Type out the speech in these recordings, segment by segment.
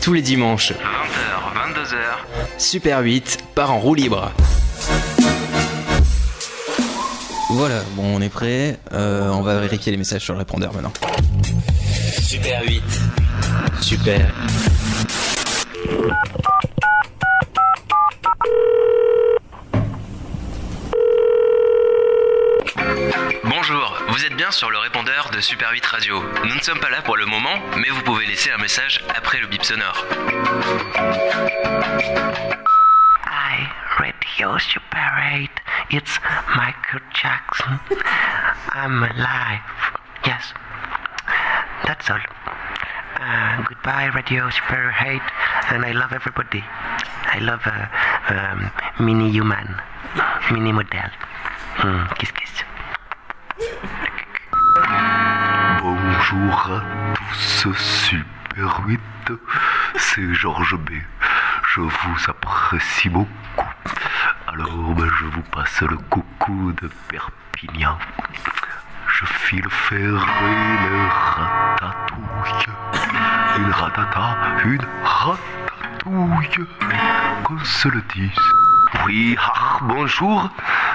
tous les dimanches. 20h, 22h. Super 8 part en roue libre. Voilà, bon on est prêt. On va vérifier les messages sur le répondeur maintenant. Super 8. Super. Bonjour, vous êtes bien sur le répondeur de Super 8 Radio. Nous ne sommes pas là pour le moment, mais vous pouvez laisser un message après le bip sonore. Hi, Radio Super 8. It's Michael Jackson. I'm alive. Yes, that's all. Goodbye, Radio Super 8. And I love everybody. I love mini human, mini model. Kiss kiss. Bonjour à tous, Super 8, c'est Georges B. Je vous apprécie beaucoup. Alors je vous passe le coucou de Perpignan. Je file ferrer les ratatouilles. Une ratata, une ratatouille. Qu'on se le dise. Oui, bonjour,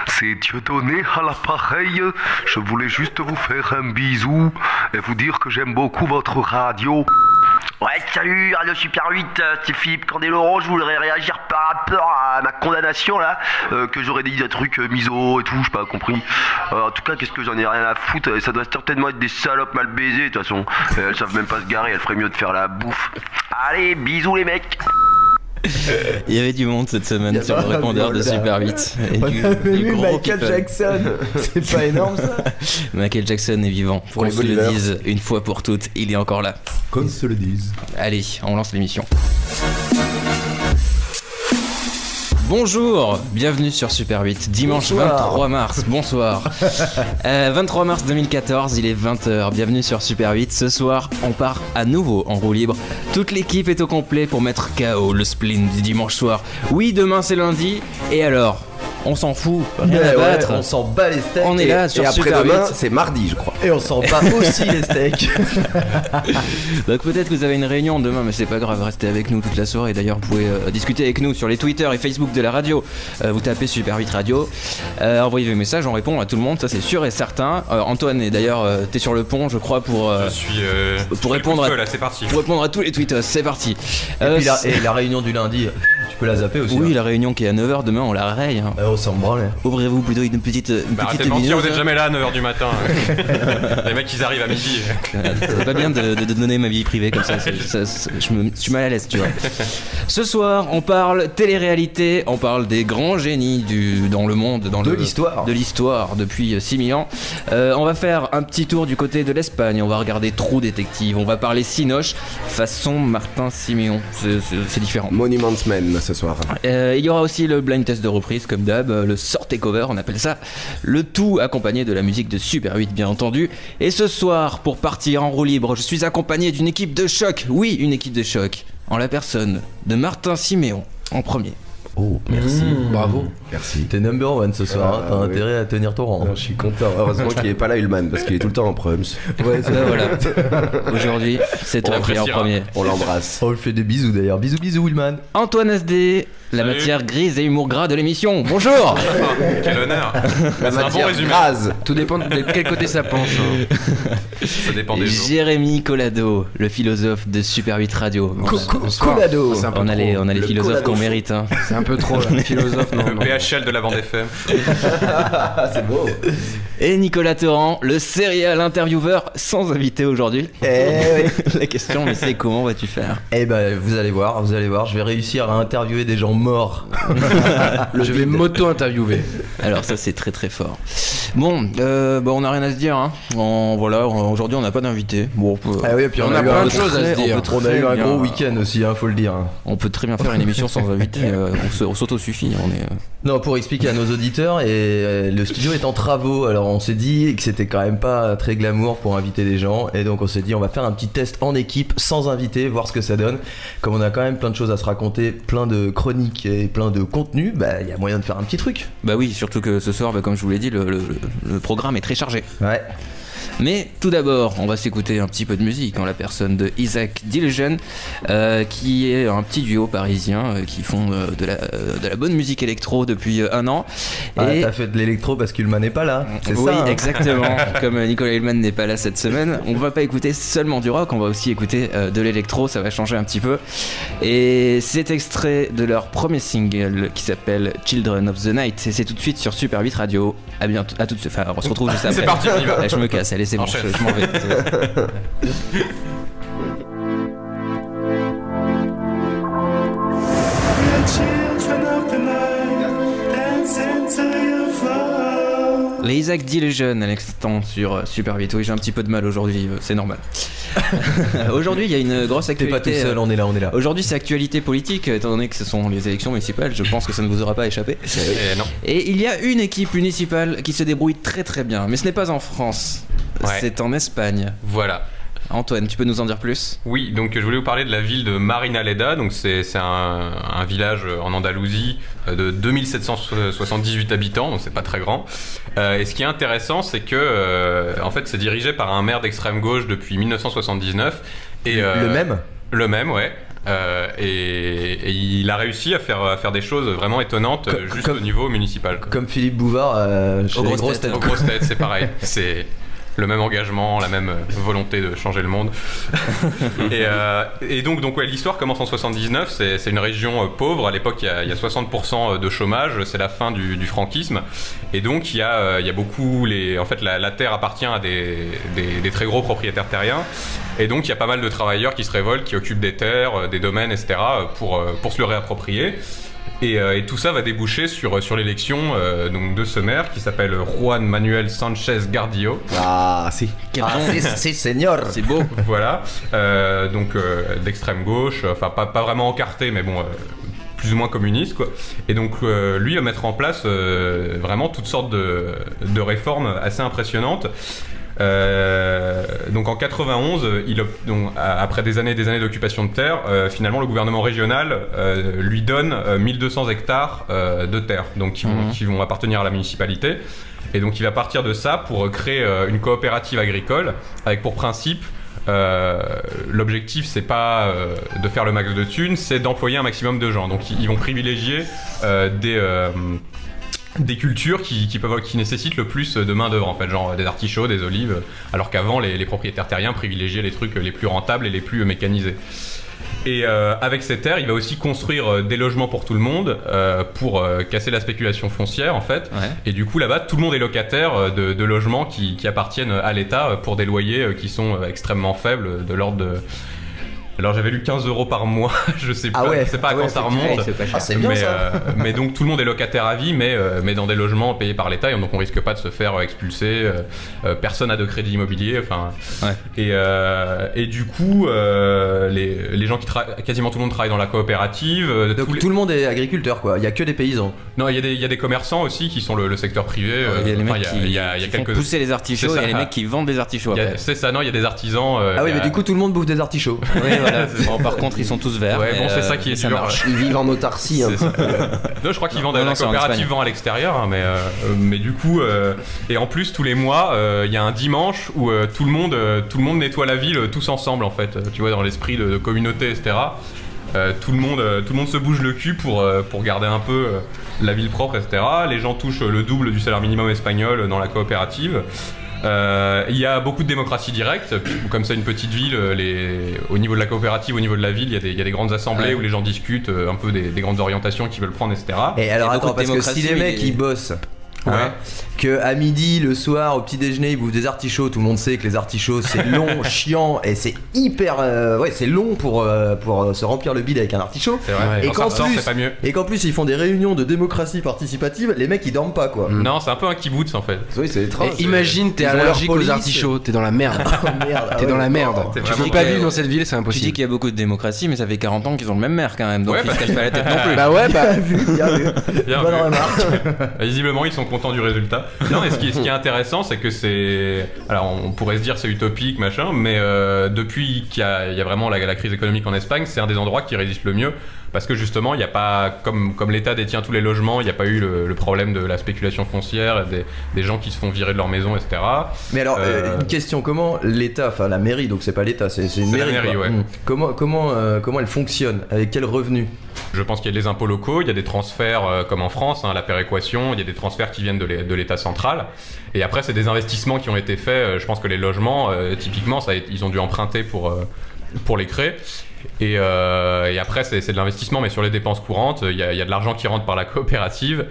c'est Dieudonné à l'appareil. Je voulais juste vous faire un bisou et vous dire que j'aime beaucoup votre radio. Ouais, salut, Radio Super 8, c'est Philippe Candeloro. Je voudrais réagir par rapport à ma condamnation là, que j'aurais dit des trucs miso et tout, je sais pas compris. En tout cas, qu'est-ce que j'en ai rien à foutre, ça doit certainement être des salopes mal baisées de toute façon. Elles savent même pas se garer, elles feraient mieux de faire la bouffe. Allez, bisous les mecs. Il y avait du monde cette semaine sur le répondeur de Super 8. On avait vu Michael Jackson. C'est pas énorme ça? Michael Jackson est vivant. Qu'on se le dise une fois pour toutes, il est encore là. Qu'on se le dise. Allez, on lance l'émission. Bonjour, bienvenue sur Super 8, dimanche bonsoir. 23 mars, bonsoir. 23 mars 2014, il est 20h, bienvenue sur Super 8. Ce soir, on part à nouveau en roue libre. Toute l'équipe est au complet pour mettre KO le spleen du dimanche soir. Oui, demain c'est lundi, et alors on s'en fout, rien à battre. Ouais, on s'en bat les steaks. On est là sur Super 8. Et après-demain, c'est mardi, je crois. Et on s'en bat aussi les steaks. Donc peut-être que vous avez une réunion demain, mais c'est pas grave, restez avec nous toute la soirée. D'ailleurs, vous pouvez discuter avec nous sur les Twitter et Facebook de la radio. Vous tapez Super 8 Radio, envoyez vos messages, on répond à tout le monde, ça c'est sûr et certain. Antoine, et d'ailleurs, t'es sur le pont, je crois, pour répondre là, c'est parti. Pour répondre à tous les tweets, c'est parti. Et puis la réunion du lundi, tu peux la zapper aussi. Oui, hein. La réunion qui est à 9h demain, on la raye. Hein. On s'en branle. Ouvrez-vous plutôt une petite arrêtez de mentir, vous êtes jamais là à 9h du matin. Les mecs ils arrivent à midi. C'est pas bien de donner ma vie privée comme ça, je suis mal à l'aise, tu vois. Ce soir on parle télé-réalité, on parle des grands génies dans le monde, de l'histoire depuis 6000 ans. On va faire un petit tour du côté de l'Espagne, on va regarder True Detective, on va parler Cinoche façon Martin Siméon, c'est différent. Monuments Men ce soir. Il y aura aussi le blind test de reprise comme d'hab, le sortez cover on appelle ça, le tout accompagné de la musique de Super 8 bien entendu. Et ce soir pour partir en roue libre, je suis accompagné d'une équipe de choc, oui une équipe de choc, en la personne de Martin Siméon en premier. Oh, merci, bravo. Merci. T'es number one ce soir, t'as intérêt à tenir ton rang. Non, je suis content, heureusement qu'il est pas là Ullman parce qu'il est tout le temps en prums. Ouais, c'est voilà. Aujourd'hui, c'est toi qui es en premier. On l'embrasse. On lui fait des bisous d'ailleurs. Bisous Ullman. Antoine SD, la matière grise et humour gras de l'émission. Bonjour. Quel honneur. La matière grase. Tout dépend de quel côté ça penche. Ça dépend des jours. Jérémy Collado, le philosophe de Super 8 Radio. Collado. On a les philosophes qu'on mérite. Hein. C'est un peu trop là. Philosophe, non. Le PHL de la bande FM. C'est beau. Et Nicolas Torrent, le serial intervieweur sans invité aujourd'hui. La question, mais c'est comment vas-tu faire? Eh ben, vous allez voir, je vais réussir à interviewer des gens morts. Je vais m'auto-interviewer. Alors ça c'est très très fort. Bon, on n'a rien à se dire. Hein. Voilà, aujourd'hui on n'a pas d'invité. Bon, oui, et puis on a plein de choses à se dire. On a eu un gros week-end aussi, faut le dire. On peut très bien faire une émission sans invité. On s'auto-suffit. Non, pour expliquer à nos auditeurs, le studio est en travaux. Alors on s'est dit que c'était quand même pas très glamour pour inviter des gens, et donc on s'est dit on va faire un petit test en équipe sans invité, voir ce que ça donne. Comme on a quand même plein de choses à se raconter, plein de chroniques et plein de contenu, il y a moyen de faire un petit truc. Bah oui, surtout que ce soir, comme je vous l'ai dit, le programme est très chargé. Ouais. Mais tout d'abord, on va s'écouter un petit peu de musique en la personne de Isaac Diligent, qui est un petit duo parisien qui font de la bonne musique électro depuis un an. Et t'as fait de l'électro parce qu'Ullman n'est pas là, c'est oui, ça, hein. Exactement. Comme Nicolas Ullman n'est pas là cette semaine, on va pas écouter seulement du rock, on va aussi écouter de l'électro, ça va changer un petit peu. Et c'est extrait de leur premier single qui s'appelle Children of the Night, et c'est tout de suite sur Super 8 Radio. À bientôt, à tout de suite. Enfin, on se retrouve juste après. C'est parti, on y va. Allez, je me casse, allez, c'est bon, je m'en vais. Les Isaac Diligent à l'instant sur Super 8. Oui, j'ai un petit peu de mal aujourd'hui, c'est normal. Aujourd'hui, il y a une grosse actualité. T'es pas tout seul, on est là. Aujourd'hui, c'est actualité politique, étant donné que ce sont les élections municipales. Je pense que ça ne vous aura pas échappé. Non. Et il y a une équipe municipale qui se débrouille très très bien, mais ce n'est pas en France, c'est en Espagne. Voilà. Antoine, tu peux nous en dire plus ? Oui, donc je voulais vous parler de la ville de Marinaleda. Donc c'est un village en Andalousie de 2778 habitants, donc c'est pas très grand. Et ce qui est intéressant, c'est que en fait c'est dirigé par un maire d'extrême gauche depuis 1979. Et, le même, ouais. Et il a réussi à faire des choses vraiment étonnantes au niveau municipal. Comme Philippe Bouvard chez les grosses têtes. Aux grosses têtes, c'est pareil. C'est le même engagement, la même volonté de changer le monde. et donc ouais, l'histoire commence en 79, c'est une région pauvre. À l'époque, il y a 60% de chômage, c'est la fin du franquisme. Et donc, il y a beaucoup... En fait, la terre appartient à des très gros propriétaires terriens. Et donc, il y a pas mal de travailleurs qui se révoltent, qui occupent des terres, des domaines, etc. pour se le réapproprier. Et tout ça va déboucher sur l'élection donc de ce maire qui s'appelle Juan Manuel Sánchez Gardillo. Ah, si. C'est senior. C'est beau. Voilà. Donc d'extrême gauche, enfin pas vraiment encarté, mais bon, plus ou moins communiste, quoi. Et donc lui va mettre en place vraiment toutes sortes de réformes assez impressionnantes. Donc en 91, après des années d'occupation de terre, finalement le gouvernement régional lui donne 1200 hectares de terre, donc qui vont appartenir à la municipalité. Et donc il va partir de ça pour créer une coopérative agricole avec pour principe l'objectif c'est pas de faire le max de thunes, c'est d'employer un maximum de gens. Donc ils vont privilégier des cultures qui nécessitent le plus de main d'œuvre, en fait, genre des artichauts, des olives, alors qu'avant les propriétaires terriens privilégiaient les trucs les plus rentables et les plus mécanisés. Et avec ces terres, il va aussi construire des logements pour tout le monde pour casser la spéculation foncière, en fait. Ouais. Et du coup, là-bas, tout le monde est locataire de logements qui appartiennent à l'État pour des loyers qui sont extrêmement faibles, de l'ordre de... Alors j'avais lu 15 € par mois, je sais pas, je sais pas à quand ça remonte. C'est bien ça. Mais donc tout le monde est locataire à vie, mais dans des logements payés par l'État, et donc on risque pas de se faire expulser. Personne n'a de crédit immobilier, enfin. Ouais. Et du coup, les gens quasiment tout le monde travaille dans la coopérative. Donc tout le monde est agriculteur, quoi. Il y a que des paysans. Non, il y a des commerçants aussi qui sont le secteur privé. Il y a les mecs qui font pousser les artichauts, il y a les mecs qui vendent des artichauts. C'est ça, non, il y a des artisans. Ah oui, mais du coup tout le monde bouffe des artichauts. Voilà. Bon, par contre, ils sont tous verts. Ouais, bon, c'est ça qui est dur. Ils vivent en autarcie. Hein. Non, je crois qu'ils vendent à la coopérative, vend à l'extérieur, hein, mais du coup, et en plus tous les mois, il y a un dimanche où tout le monde nettoie la ville tous ensemble, en fait. Tu vois, dans l'esprit de communauté, etc. Tout le monde se bouge le cul pour garder un peu la ville propre, etc. Les gens touchent le double du salaire minimum espagnol dans la coopérative. Il y a beaucoup de démocratie directe, comme ça une petite ville, au niveau de la coopérative, au niveau de la ville, il y a des grandes assemblées où les gens discutent un peu des grandes orientations qu'ils veulent prendre, etc. Et alors attends, parce que si les mecs ils bossent, que à midi, le soir, au petit déjeuner, ils bouffent des artichauts, tout le monde sait que les artichauts c'est long, chiant et c'est hyper, c'est long pour se remplir le bide avec un artichaut. Et qu'en plus ils font des réunions de démocratie participative, les mecs ils dorment pas, quoi. Non, c'est un peu un kibbutz en fait. Oui, c'est étrange. Imagine, t'es allergique aux artichauts, t'es dans la merde. T'es dans la merde. Tu peux pas vivre dans cette ville, c'est impossible. Tu dis qu'il y a beaucoup de démocratie, mais ça fait 40 ans qu'ils ont le même maire quand même, donc ils se cachent pas la tête non plus. Bah ouais, bien vu. Bonne remarque. Visiblement, ils sont content du résultat. Non, et ce qui est intéressant, c'est que c'est... Alors, on pourrait se dire c'est utopique, machin, mais depuis qu'il y a vraiment la crise économique en Espagne, c'est un des endroits qui résiste le mieux. Parce que justement, il n'y a pas, comme l'État détient tous les logements, il n'y a pas eu le problème de la spéculation foncière, des gens qui se font virer de leur maison, etc. Mais alors, une question, comment l'État, enfin la mairie, donc c'est pas l'État, c'est une mairie. La mairie, ouais. Comment elle fonctionne? Avec quel revenu? Je pense qu'il y a des impôts locaux, il y a des transferts comme en France, la péréquation, il y a des transferts qui viennent de l'État central. Et après, c'est des investissements qui ont été faits. Je pense que les logements, typiquement, ils ont dû emprunter pour les créer. Et après, c'est de l'investissement, mais sur les dépenses courantes, il y a de l'argent qui rentre par la coopérative.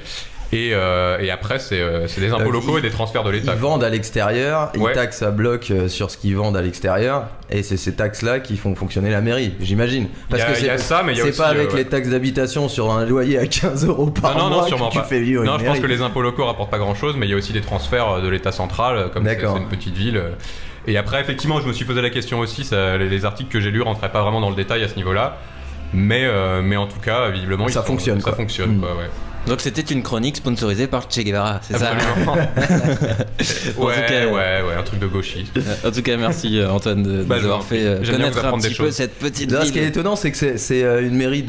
Et après, c'est des impôts locaux et des transferts de l'État. Ils vendent à l'extérieur, ils taxent à bloc sur ce qu'ils vendent à l'extérieur, et c'est ces taxes-là qui font fonctionner la mairie, j'imagine. Parce que c'est pas avec les taxes d'habitation sur un loyer à 15 € par mois que tu fais vivre une mairie. Je pense que les impôts locaux rapportent pas grand-chose, mais il y a aussi des transferts de l'État central, comme c'est une petite ville. Et après, effectivement, je me suis posé la question aussi, les articles que j'ai lus rentraient pas vraiment dans le détail à ce niveau-là, mais en tout cas, visiblement, ça fonctionne. Ça fonctionne, quoi, ouais. Donc c'était une chronique sponsorisée par Che Guevara, c'est ça? Ouais, un truc de gauchiste. En tout cas, merci Antoine de nous avoir fait connaître un petit peu cette petite ville. Ce qui est étonnant, c'est que c'est une mairie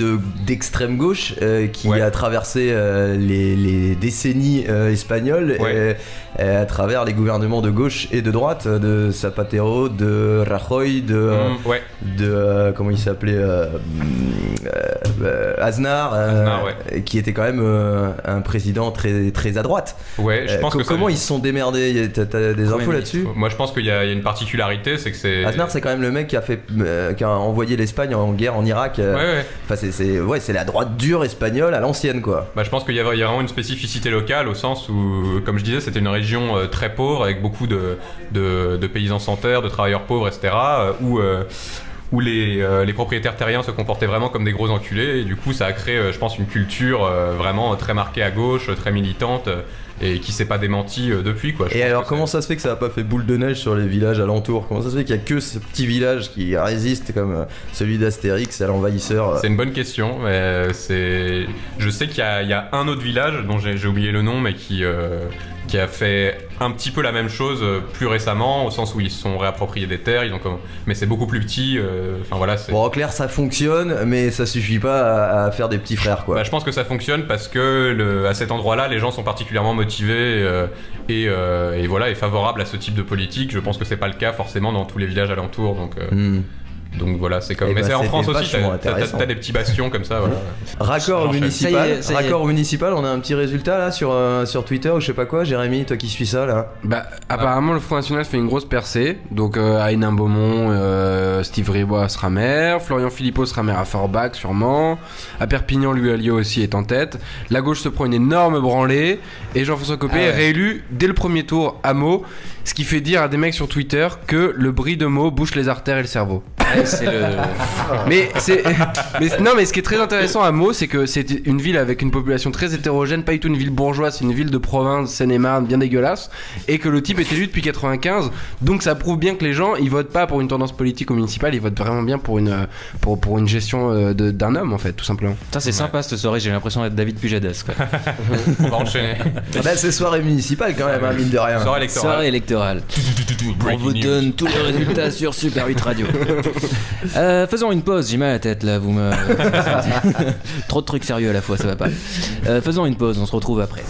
d'extrême gauche qui a traversé les décennies espagnoles à travers les gouvernements de gauche et de droite, de Zapatero, de Rajoy, de comment il s'appelait, Aznar, qui était quand même un président très à droite. Ouais, je pense comment ils se sont démerdés? T'as des infos là-dessus? Moi, je pense qu'il y a une particularité, c'est que c'est... Aznar, c'est quand même le mec qui a envoyé l'Espagne en guerre en Irak. Enfin, c'est la droite dure espagnole à l'ancienne, quoi. Je pense qu'il y a vraiment une spécificité locale, au sens où, comme je disais, c'était une région très pauvre, avec beaucoup de paysans sans terre, de travailleurs pauvres, etc., où les propriétaires terriens se comportaient vraiment comme des gros enculés, et du coup ça a créé, je pense, une culture vraiment très marquée à gauche, très militante, et qui s'est pas démentie depuis, quoi. Et alors comment ça se fait que ça a pas fait boule de neige sur les villages alentours? Comment ça se fait qu'il y a que ce petit village qui résiste comme celui d'Astérix à l'envahisseur? C'est une bonne question, mais je sais qu'il y a un autre village dont j'ai oublié le nom, mais qui a fait un petit peu la même chose plus récemment, au sens où ils se sont réappropriés des terres, mais c'est beaucoup plus petit. Bon, en clair, ça fonctionne, mais ça suffit pas à faire des petits frères, quoi. Je pense que ça fonctionne parce que à cet endroit-là, les gens sont particulièrement motivés et favorables à ce type de politique. Je pense que c'est pas le cas forcément dans tous les villages alentours, donc voilà, c'est comme. Mais c'est en France aussi, t'as des petits bastions comme ça. Voilà. Raccord municipal, on a un petit résultat là sur Twitter ou je sais pas quoi. Jérémy, toi qui suis ça là. Apparemment, le Front National fait une grosse percée. Donc à Hénin-Beaumont, Steve Ribois sera maire, Florian Philippot sera maire à Forbach sûrement. À Perpignan, Louis Alliot aussi est en tête. La gauche se prend une énorme branlée et Jean-François Copé est réélu dès le premier tour à Meaux. Ce qui fait dire à des mecs sur Twitter que le brie de Meaux bouche les artères et le cerveau. Mais ce qui est très intéressant à Meaux, c'est que c'est une ville avec une population très hétérogène, pas du tout une ville bourgeoise, c'est une ville de province, Seine-et-Marne, bien dégueulasse, et que le type est élu depuis 95. Donc ça prouve bien que les gens, ils votent pas pour une tendance politique au municipal, ils votent vraiment bien pour une gestion d'un homme, en fait, tout simplement. Putain, c'est sympa cette soirée, j'ai l'impression d'être David Pujadas, quoi. On va enchaîner. C'est soirée municipale quand même, mine de rien. Soirée électorale. On vous donne tous les résultats sur Super 8 Radio. Faisons une pause, j'ai mal à la tête là, vous me... Trop de trucs sérieux à la fois, ça va pas. Faisons une pause, on se retrouve après.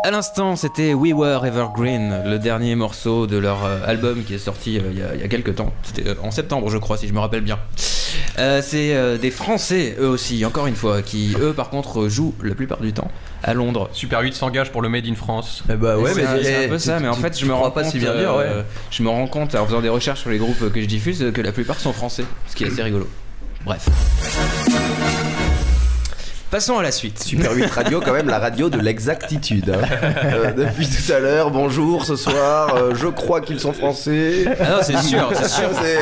À l'instant, c'était We Were Evergreen, le dernier morceau de leur album qui est sorti il y a quelques temps. C'était en septembre, je crois, si je me rappelle bien. C'est des Français, eux aussi, encore une fois, qui, eux, par contre, jouent la plupart du temps à Londres. Super 8 s'engage pour le Made in France. C'est un peu ça, mais en fait, je me rends compte, je me rends compte, en faisant des recherches sur les groupes que je diffuse, que la plupart sont français, ce qui est assez rigolo. Bref. Passons à la suite. Super 8 Radio, quand même la radio de l'exactitude. Depuis tout à l'heure, bonjour, ce soir, je crois qu'ils sont français. Ah non, c'est sûr.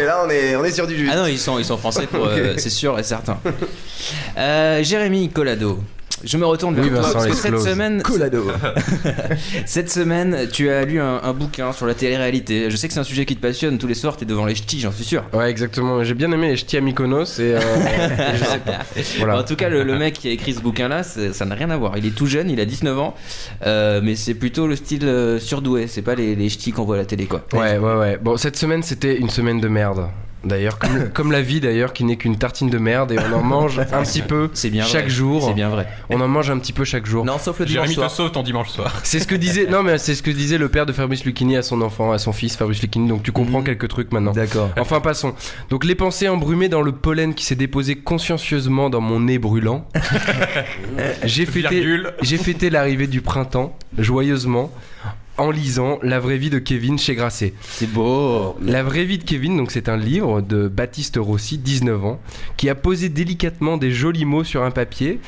Là, on est sur du juste. Ah non, ils sont français, c'est sûr et certain. Jérémy Collado, Je me retourne vers toi parce que cette semaine, Colado. cette semaine, tu as lu un bouquin sur la télé-réalité. Je sais que c'est un sujet qui te passionne. Tous les soirs, t'es devant les ch'tis, j'en suis sûr. Ouais, exactement. J'ai bien aimé les ch'tis à Mykonos et je sais pas. Voilà. En tout cas, le mec qui a écrit ce bouquin-là, ça n'a rien à voir. Il est tout jeune, il a 19 ans, mais c'est plutôt le style surdoué. C'est pas les ch'tis qu'on voit à la télé, quoi. Ouais. Bon, cette semaine, c'était une semaine de merde. D'ailleurs, comme la vie d'ailleurs, qui n'est qu'une tartine de merde et on en mange un petit peu chaque jour. C'est bien vrai. On en mange un petit peu chaque jour. Non, sauf le dimanche soir. Jérémy te sauve ton dimanche soir. C'est ce que disait. Non, mais c'est ce que disait le père de Fabrice Lucchini à son enfant, à son fils Fabrice Lucchini. Donc tu comprends quelques trucs maintenant. D'accord. Enfin, passons. Donc les pensées embrumées dans le pollen qui s'est déposé consciencieusement dans mon nez brûlant. J'ai fêté l'arrivée du printemps joyeusement. En lisant La vraie vie de Kevin chez Grasset. C'est beau. La vraie vie de Kevin, donc c'est un livre de Baptiste Rossi, 19 ans, qui a posé délicatement des jolis mots sur un papier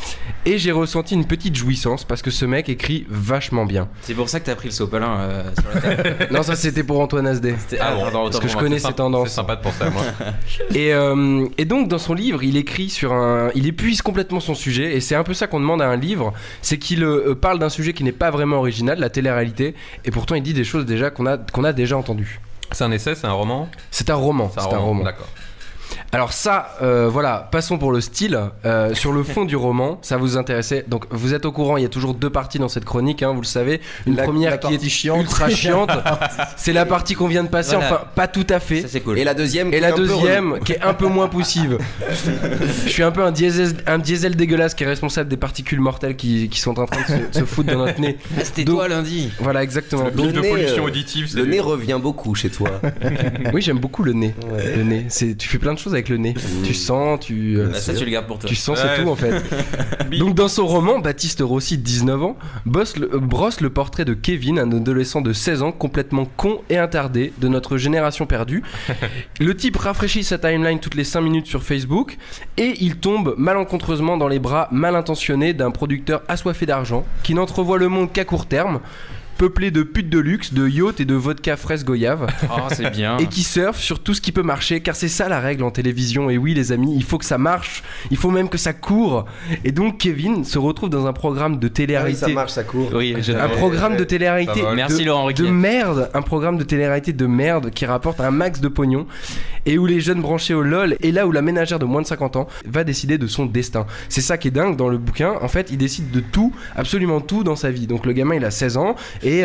et j'ai ressenti une petite jouissance parce que ce mec écrit vachement bien. C'est pour ça que t'as pris le sopalin sur la table. Non, ça c'était pour Antoine Asdé. Parce que je connais ses tendances. C'est sympa de penser à moi. Et donc dans son livre, il écrit il épuise complètement son sujet et c'est un peu ça qu'on demande à un livre, c'est qu'il parle d'un sujet qui n'est pas vraiment original, la télé-réalité. Et pourtant, il dit des choses déjà qu'on a déjà entendues. C'est un essai, c'est un roman ? C'est un roman. D'accord. Alors ça, voilà, passons pour le style. Sur le fond du roman, ça vous intéressait. Donc vous êtes au courant, il y a toujours deux parties dans cette chronique, hein, vous le savez. Une première qui est chiante, ultra chiante. C'est la partie qu'on vient de passer, voilà. Enfin pas tout à fait. Ça, c'est cool. Et la deuxième qui est un peu moins poussive. Je suis un peu un diesel dégueulasse qui est responsable des particules mortelles qui sont en train de se foutre dans notre nez. Ah, c'était toi lundi. Voilà, exactement. Le pic de pollution auditive. Le nez revient beaucoup chez toi. Oui, j'aime beaucoup le nez. Ouais. Le nez, tu fais plein de choses avec le nez. Tu sens, ça tu le gardes pour toi. Tu sens, c'est tout en fait. Donc dans son roman, Baptiste Rossi, 19 ans, brosse le portrait de Kevin, un adolescent de 16 ans complètement con et attardé de notre génération perdue. Le type rafraîchit sa timeline toutes les 5 minutes sur Facebook et il tombe malencontreusement dans les bras mal intentionnés d'un producteur assoiffé d'argent qui n'entrevoit le monde qu'à court terme, peuplé de putes de luxe, de yachts et de vodka fraise goyave. Oh, c'est bien. Et qui surfe sur tout ce qui peut marcher, car c'est ça la règle en télévision. Et oui, les amis, il faut que ça marche, il faut même que ça court. Et donc, Kevin se retrouve dans un programme de télé-réalité. Ah oui, ça marche, ça court. Oui, un programme de télé-réalité Merci Laurent Ruquier. De merde, un programme de télé-réalité de merde qui rapporte un max de pognon et où les jeunes branchés au LOL et là où la ménagère de moins de 50 ans va décider de son destin. C'est ça qui est dingue dans le bouquin. En fait, il décide de tout, absolument tout dans sa vie. Donc le gamin, il a 16 ans et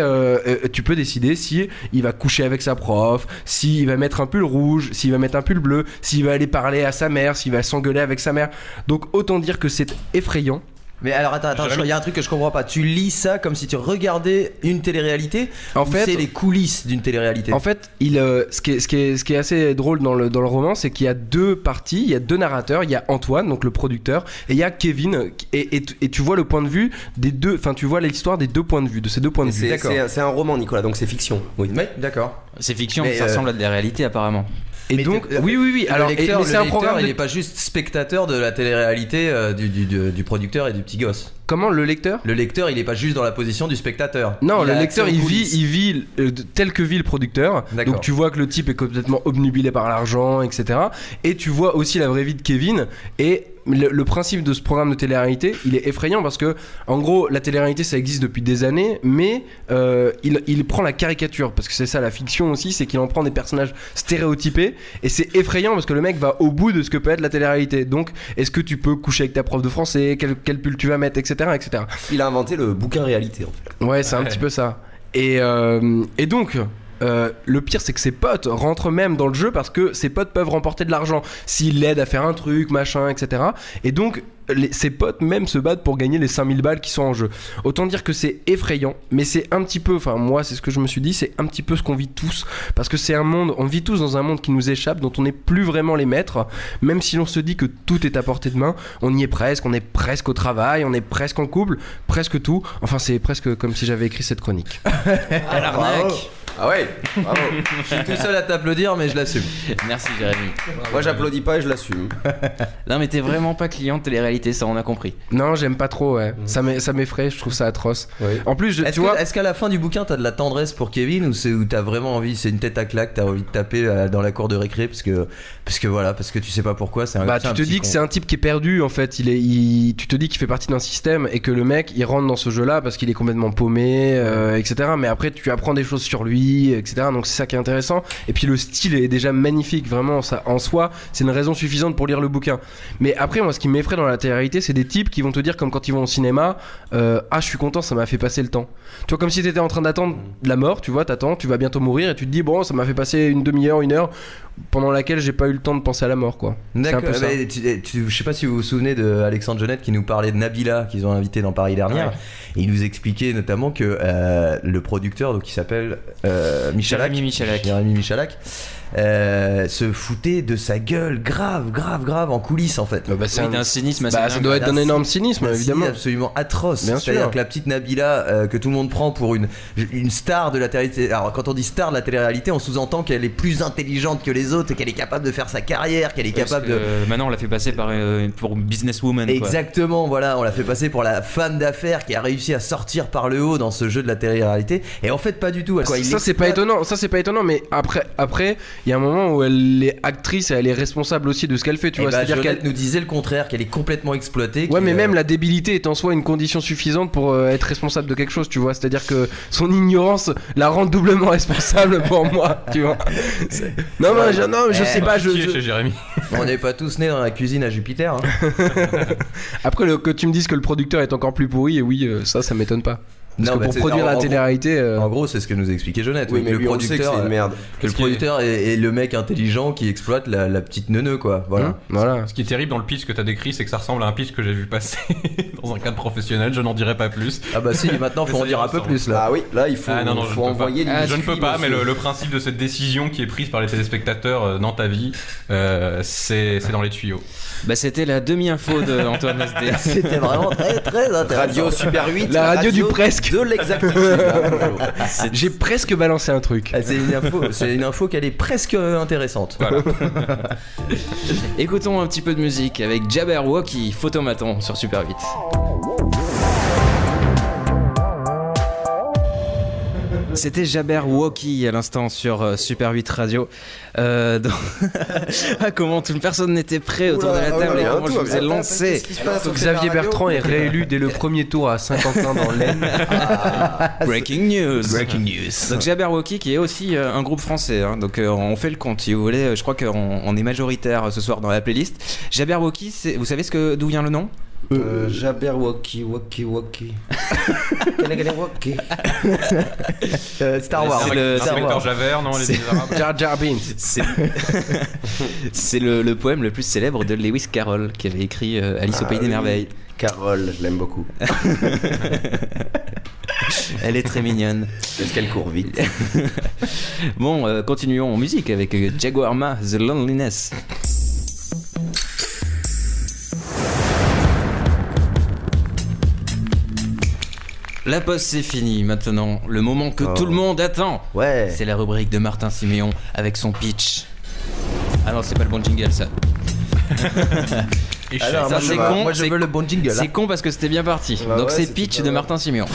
tu peux décider si il va coucher avec sa prof, s'il va mettre un pull rouge, s'il va mettre un pull bleu, s'il va aller parler à sa mère, s'il va s'engueuler avec sa mère. Donc autant dire que c'est effrayant. Mais alors attends, il y a un truc que je comprends pas. Tu lis ça comme si tu regardais une télé-réalité. En fait, c'est les coulisses d'une télé-réalité. En fait, ce qui est assez drôle dans le roman, c'est qu'il y a deux parties, il y a deux narrateurs, il y a Antoine, donc le producteur, et il y a Kevin, et tu vois le point de vue des deux, enfin tu vois l'histoire des deux points de vue, de ces deux points de vue. D'accord. C'est un roman, Nicolas, donc c'est fiction. Oui, d'accord. C'est fiction, mais ça ressemble à de la réalité apparemment. Et mais donc, oui. Alors, mais c'est un programme. Il n'est pas juste spectateur de la télé-réalité du producteur et du petit gosse. Comment le lecteur ? Le lecteur, il est pas juste dans la position du spectateur. Non, le lecteur, il vit tel que vit le producteur. D'accord. Donc tu vois que le type est complètement obnubilé par l'argent, etc. Et tu vois aussi la vraie vie de Kevin. Et le principe de ce programme de télé-réalité, il est effrayant parce que, en gros, la télé-réalité, ça existe depuis des années, mais il prend la caricature. Parce que c'est ça, la fiction aussi, c'est qu'il en prend des personnages stéréotypés. Et c'est effrayant parce que le mec va au bout de ce que peut être la télé-réalité. Donc, est-ce que tu peux coucher avec ta prof de français ? Quel pull tu vas mettre, etc. Il a inventé le bouquin réalité en fait. Ouais, c'est un petit peu ça. Et donc le pire c'est que ses potes rentrent même dans le jeu parce que ses potes peuvent remporter de l'argent s'ils l'aident à faire un truc, machin, etc. Et donc ses potes même se battent pour gagner les 5000 balles qui sont en jeu. Autant dire que c'est effrayant, mais c'est un petit peu, enfin moi c'est ce que je me suis dit, c'est un petit peu ce qu'on vit tous, parce que c'est un monde, on vit tous dans un monde qui nous échappe, dont on n'est plus vraiment les maîtres, même si l'on se dit que tout est à portée de main, on y est presque, on est presque au travail, on est presque en couple, presque tout, enfin c'est presque comme si j'avais écrit cette chronique. À l'arnaque. Ah ouais, bravo. Je suis tout seul à t'applaudir, mais je l'assume. Merci Jérémy. Moi j'applaudis pas et je l'assume. Non mais t'es vraiment pas client de télé-réalité. télé-réalité, ça on a compris. Non, j'aime pas trop, ouais. Ça m'effraie, je trouve ça atroce. Oui. En plus, est-ce qu'à la fin du bouquin, t'as de la tendresse pour Kevin où t'as vraiment envie, c'est une tête à claque, t'as envie de taper dans la cour de récré parce que tu sais pas pourquoi. Tu te dis que c'est un type qui est perdu en fait. Tu te dis qu'il fait partie d'un système et que le mec il rentre dans ce jeu-là parce qu'il est complètement paumé, etc. Mais après, tu apprends des choses sur lui, etc. Donc c'est ça qui est intéressant. Et puis le style est déjà magnifique, vraiment. Ça, en soi, c'est une raison suffisante pour lire le bouquin. Mais après, moi, ce qui m'effraie dans la télé-réalité, c'est des types qui vont te dire, comme quand ils vont au cinéma, je suis content, ça m'a fait passer le temps. Tu vois, comme si t'étais en train d'attendre la mort, tu vois, t'attends, tu vas bientôt mourir et tu te dis, bon, ça m'a fait passer une demi-heure, une heure pendant laquelle j'ai pas eu le temps de penser à la mort, quoi. D'accord. Je sais pas si vous vous souvenez de Alexandre Jeannette qui nous parlait de Nabila qu'ils ont invité dans Paris dernière. Ouais. Et il nous expliquait notamment que le producteur, donc qui s'appelle Jérémy Michalak, se foutait de sa gueule grave en coulisses en fait. C'est un cynisme assez ça doit être un énorme cynisme, évidemment. Absolument atroce. Bien C'est-à-dire sûr. que la petite Nabila que tout le monde prend pour une star de la télé-réalité. Alors quand on dit star de la télé-réalité, on sous-entend qu'elle est plus intelligente que les autres et qu'elle est capable de faire sa carrière, qu'elle est capable de... Maintenant on l'a fait passer pour businesswoman. Exactement, voilà, on l'a fait passer pour la femme d'affaires qui a réussi à sortir par le haut dans ce jeu de la télé-réalité. Et en fait pas du tout. Ça c'est pas étonnant, mais après il y a un moment où elle est actrice et elle est responsable aussi de ce qu'elle fait, tu vois. C'est-à-dire qu'elle nous disait le contraire, qu'elle est complètement exploitée. Ouais, mais même la débilité est en soi une condition suffisante pour être responsable de quelque chose, tu vois. C'est-à-dire que son ignorance la rend doublement responsable pour moi, tu vois. Je sais pas. Chez Jérémy. On n'est pas tous nés dans la cuisine à Jupiter. Après, que tu me dises que le producteur est encore plus pourri, et oui, ça m'étonne pas. Parce que pour produire la télé-réalité. En gros, c'est ce que nous expliquait Jeannette. Oui, mais le producteur, c'est une merde. Que le producteur est le mec intelligent qui exploite la petite neuneu, quoi. Voilà. Ce qui est terrible dans le pitch que t'as décrit, c'est que ça ressemble à un pitch que j'ai vu passer dans un cadre professionnel. Je n'en dirai pas plus. Ah bah si, maintenant faut en dire un peu plus là. Ah oui, là il faut, faut envoyer du. Je ne peux pas, mais le principe de cette décision qui est prise par les téléspectateurs dans ta vie, c'est dans les tuyaux. Bah c'était la demi-info de Antoine Asdé. C'était vraiment très intéressant. Radio Super 8, la radio du presque. De l'exactitude. J'ai presque balancé un truc. C'est une info qu'elle est presque intéressante. Voilà. Écoutons un petit peu de musique avec Jabberwocky, Photomaton sur Super 8. C'était Jabberwocky à l'instant sur Super 8 Radio. Comment personne n'était prêt autour de la table et comment je vous ai lancé. Xavier Bertrand est réélu dès le premier tour à Saint-Quentin dans l'Aisne. Breaking news. Donc Jabberwocky qui est aussi un groupe français. Donc on fait le compte si vous voulez. Je crois qu'on est majoritaire ce soir dans la playlist. Jabberwocky, vous savez d'où vient le nom? Jabberwocky. Star Wars. C'est le inspecteur Javert, non, les Arabes. Jar Jar Binks. C'est le poème le plus célèbre de Lewis Carroll qui avait écrit Alice au Pays des Merveilles. Carroll, je l'aime beaucoup. Elle est très mignonne. Est-ce qu'elle court vite? Bon, continuons en musique avec Jaguar Ma, The Loneliness. La pause c'est fini maintenant, le moment que tout le monde attend. Ouais. C'est la rubrique de Martin Siméon avec son pitch. Ah non, c'est pas le bon jingle ça. Alors, ça c'est con. Moi je veux le bon jingle. C'est con parce que c'était bien parti. Donc c'est pitch de Martin Siméon.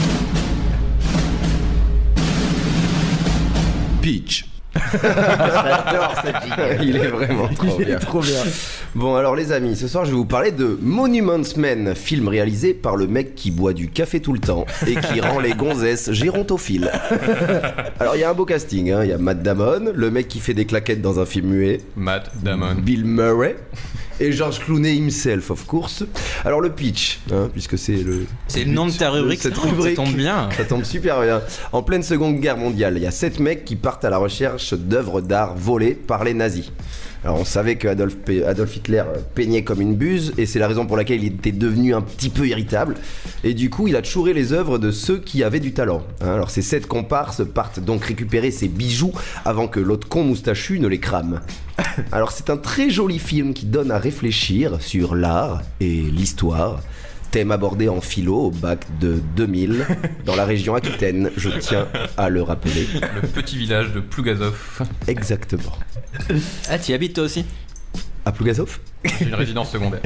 Pitch. J'adore cette jingle. Il est vraiment trop bien. Bon alors les amis, ce soir je vais vous parler de Monuments Men, film réalisé par le mec qui boit du café tout le temps et qui rend les gonzesses gérontophiles. Alors il y a un beau casting, il y a Matt Damon, le mec qui fait des claquettes dans un film muet, Matt Damon, Bill Murray et George Clooney himself of course. Alors le pitch, puisque c'est le nom de ta rubrique, cette rubrique, ça tombe bien. Ça tombe super bien. En pleine Seconde Guerre mondiale, il y a 7 mecs qui partent à la recherche d'œuvres d'art volées par les nazis. Alors on savait que Adolf Hitler peignait comme une buse et c'est la raison pour laquelle il était devenu un petit peu irritable et du coup il a chouré les œuvres de ceux qui avaient du talent. Alors ces 7 comparses partent donc récupérer ces bijoux avant que l'autre con moustachu ne les crame. Alors c'est un très joli film qui donne à réfléchir sur l'art et l'histoire. Thème abordé en philo au bac de 2000 dans la région Aquitaine, je tiens à le rappeler. Le petit village de Plougazov. Exactement. Ah, tu y habites toi aussi? À Plougasov. J'ai une résidence secondaire.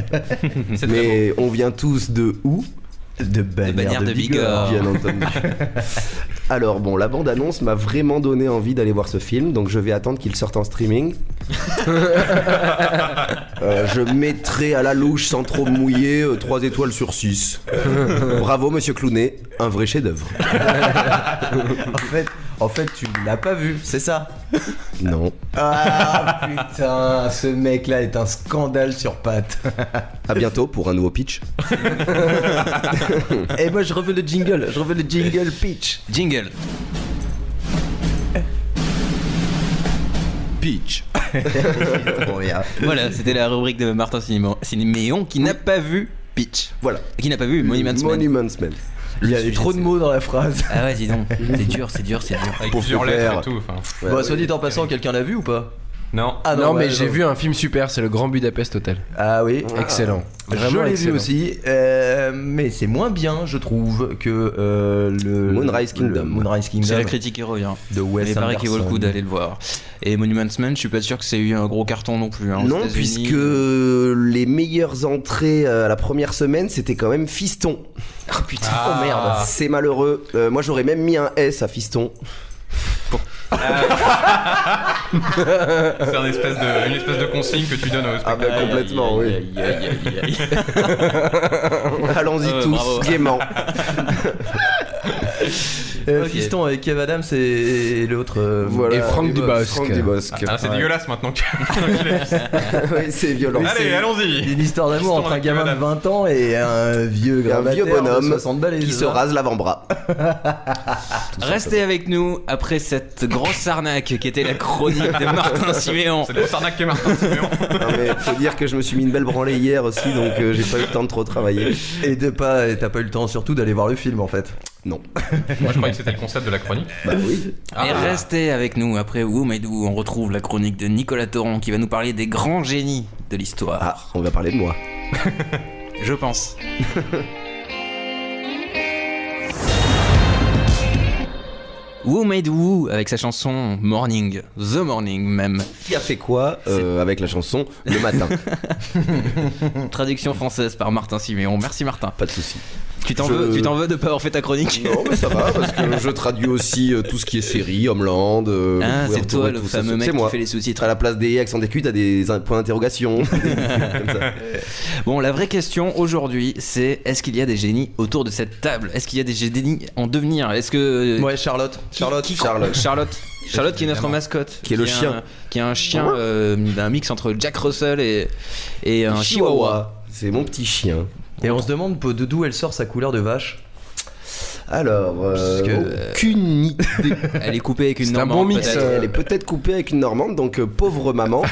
Mais on vient tous de où? De Bagnères de Bigorre, bien entendu. Alors bon, la bande-annonce m'a vraiment donné envie d'aller voir ce film, donc je vais attendre qu'il sorte en streaming. Je mettrai à la louche sans trop me mouiller 3 étoiles sur 6. Bravo Monsieur Clooney, un vrai chef-d'œuvre. En fait, tu l'as pas vu, c'est ça? Non. Ah putain, ce mec-là est un scandale sur pattes. À bientôt pour un nouveau pitch. Et moi je refais le jingle, pitch. Jingle. Pitch. Voilà, c'était la rubrique de Martin Siméon qui n'a pas vu Pitch. Voilà. Et qui n'a pas vu Monuments Man. Il y avait trop de mots dans la phrase. Ah ouais, dis donc. C'est dur. Avec plusieurs lettres et tout. Ouais, Bon, soit dit en passant, quelqu'un l'a vu ou pas? Non. Ah non, mais j'ai vu un film super, c'est le Grand Budapest Hotel. Ah oui, excellent. Je l'ai vu aussi, mais c'est moins bien, je trouve, que le Moonrise Kingdom. C'est la critique qui revient. De Wes Il paraît qu'il vaut le coup Anderson. d'aller le voir. Et Monuments Man, je suis pas sûr que c'est eu un gros carton non plus. Hein, aux Non, États-Unis. puisque les meilleures entrées à la première semaine, c'était quand même Fiston. Oh putain, oh merde. C'est malheureux. Moi, j'aurais même mis un S à Fiston. C'est une espèce de consigne que tu donnes aux Ah spectateurs. bah complètement, oui. Allons-y tous, bravo. gaiement. Ok. Fiston avec Kev Adams et l'autre. Voilà. Et Franck Dubosc. Franck Dubosc. Ah, c'est dégueulasse maintenant que Oui, c'est violent. Allez, allons-y. Une histoire d'amour Fiston entre un avec gamin de Kev 20 ans et un vieux Et un grabataire vieux bonhomme de 60 balais, qui c'est se ça rase l'avant-bras. Restez avec nous après cette grosse arnaque qui était la chronique de Martin Siméon. C'est le Sarnac qui est Martin Siméon. Non mais faut dire que je me suis mis une belle branlée hier aussi, donc j'ai pas eu le temps de trop travailler. Et t'as pas eu le temps surtout d'aller voir le film en fait. Non. Moi je croyais que c'était le concept de la chronique. Bah oui. Et restez avec nous après Who Made Who, on retrouve la chronique de Nicolas Thoron qui va nous parler des grands génies de l'histoire. Ah, on va parler de moi. Je pense. Who Made Who avec sa chanson Morning, The Morning même. Qui a fait quoi avec la chanson Le Matin? Traduction française par Martin Siméon. Merci Martin. Pas de soucis. Tu t'en veux de pas avoir fait ta chronique? Non mais ça va parce que je traduis aussi tout ce qui est série, Homeland. Ah, c'est toi le tout ça, fameux mec c'est moi. qui fait les sous-titres. À la place des accents d'écu, t'as des points d'interrogation. Comme ça. Bon, la vraie question aujourd'hui, c'est est-ce qu'il y a des génies autour de cette table? Est-ce qu'il y a des génies en devenir? Est-ce que Ouais, Charlotte Charlotte qui est notre mascotte, Qui est le chien. qui est un chien d'un mix entre Jack Russell et un chihuahua. C'est mon petit chien. Et on se demande de d'où elle sort sa couleur de vache. Alors, aucune idée. Elle est coupée avec une C'est un normande. bon mix, peut-être. Elle est peut-être coupée avec une normande, donc pauvre maman.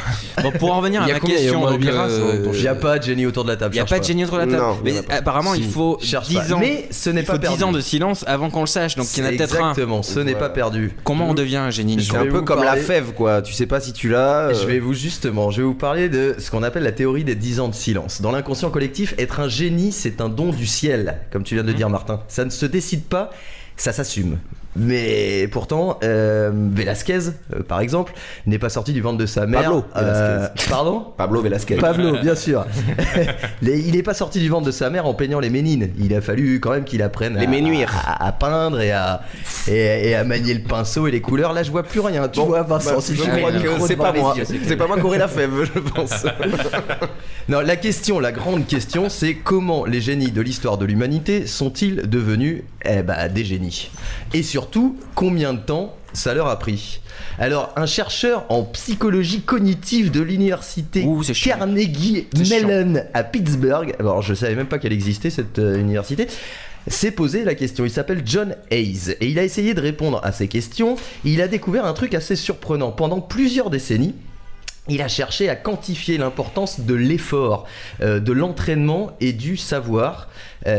Bon, pour en revenir à Il y a ma combien, il y a au question, moins donc, 8 races, hein, Il n'y a pas de génie autour de la table. il n'y a pas de génie autour de la table. Non, il y en Mais a pas. apparemment, il faut Cherche 10 pas. ans. Mais ce n'est Il pas faut 10 perdu. ans de silence avant qu'on le sache. Donc il y en a peut-être un. Exactement, ce n'est pas perdu. Comment on devient un génie, C'est Nicolas un peu vous comme la parler- fève, quoi. Tu sais pas si tu l'as. Je vais vous parler de ce qu'on appelle la théorie des 10 ans de silence. Dans l'inconscient collectif, être un génie, c'est un don du ciel, comme tu viens de le dire, Martin. Ça ne se décide pas, ça s'assume. Mais pourtant, Velasquez, par exemple, n'est pas sorti du ventre de sa mère. Pablo Velasquez. Pardon Pablo Velasquez. Pablo, bien sûr. Il n'est pas sorti du ventre de sa mère en peignant les ménines. Il a fallu quand même qu'il apprenne Les ménuires. à peindre et à manier le pinceau et les couleurs. Là, je vois plus rien. Tu vois, Vincent, si je tu crois mets le que micro c'est devant pas les moi. yeux. C'est pas moi qui aurais la fève, je pense. Non, la grande question, c'est comment les génies de l'histoire de l'humanité sont-ils devenus des génies? Et surtout, combien de temps ça leur a pris? Alors, un chercheur en psychologie cognitive de l'université Ouh, c'est chiant. Carnegie C'est Mellon à Pittsburgh, alors je savais même pas qu'elle existait cette université, s'est posé la question. Il s'appelle John Hayes et il a essayé de répondre à ces questions. Il a découvert un truc assez surprenant. Pendant plusieurs décennies, il a cherché à quantifier l'importance de l'effort, de l'entraînement et du savoir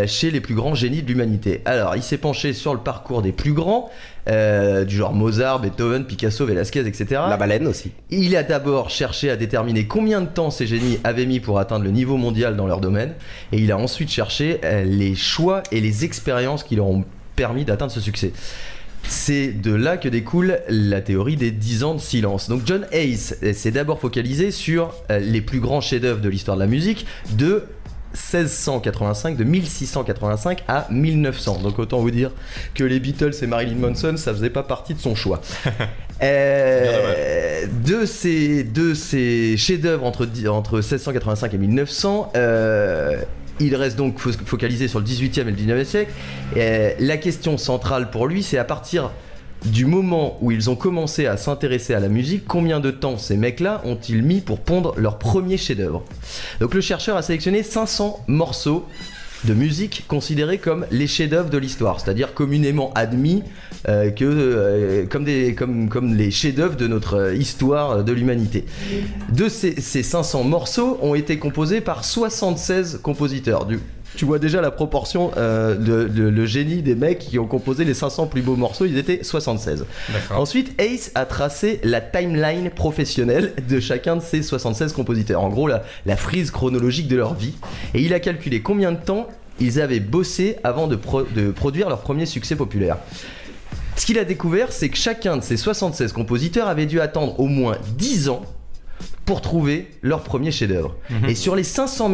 chez les plus grands génies de l'humanité. Alors, il s'est penché sur le parcours des plus grands, du genre Mozart, Beethoven, Picasso, Velasquez, etc. La baleine aussi. Il a d'abord cherché à déterminer combien de temps ces génies avaient mis pour atteindre le niveau mondial dans leur domaine, et il a ensuite cherché les choix et les expériences qui leur ont permis d'atteindre ce succès. C'est de là que découle la théorie des 10 ans de silence. Donc John Hayes s'est d'abord focalisé sur les plus grands chefs-d'œuvre de l'histoire de la musique de 1685 à 1900. Donc autant vous dire que les Beatles et Marilyn Manson, ça faisait pas partie de son choix. De ces chefs-d'œuvre entre 1685 et 1900, il reste donc focalisé sur le 18e et le 19e siècle. La question centrale pour lui, c'est à partir du moment où ils ont commencé à s'intéresser à la musique, combien de temps ces mecs-là ont-ils mis pour pondre leur premier chef-d'œuvre ? Donc le chercheur a sélectionné 500 morceaux de musique considérés comme les chefs-d'œuvre de l'histoire, c'est-à-dire communément admis comme les chefs-d'œuvre de notre histoire de l'humanité. De ces 500 morceaux ont été composés par 76 compositeurs. Tu vois déjà la proportion le génie des mecs qui ont composé les 500 plus beaux morceaux, ils étaient 76. D'accord. Ensuite, Hayes a tracé la timeline professionnelle de chacun de ces 76 compositeurs. En gros, la frise chronologique de leur vie. Et il a calculé combien de temps ils avaient bossé avant de produire leur premier succès populaire. Ce qu'il a découvert, c'est que chacun de ces 76 compositeurs avait dû attendre au moins 10 ans pour trouver leur premier chef-d'œuvre. Et sur les 500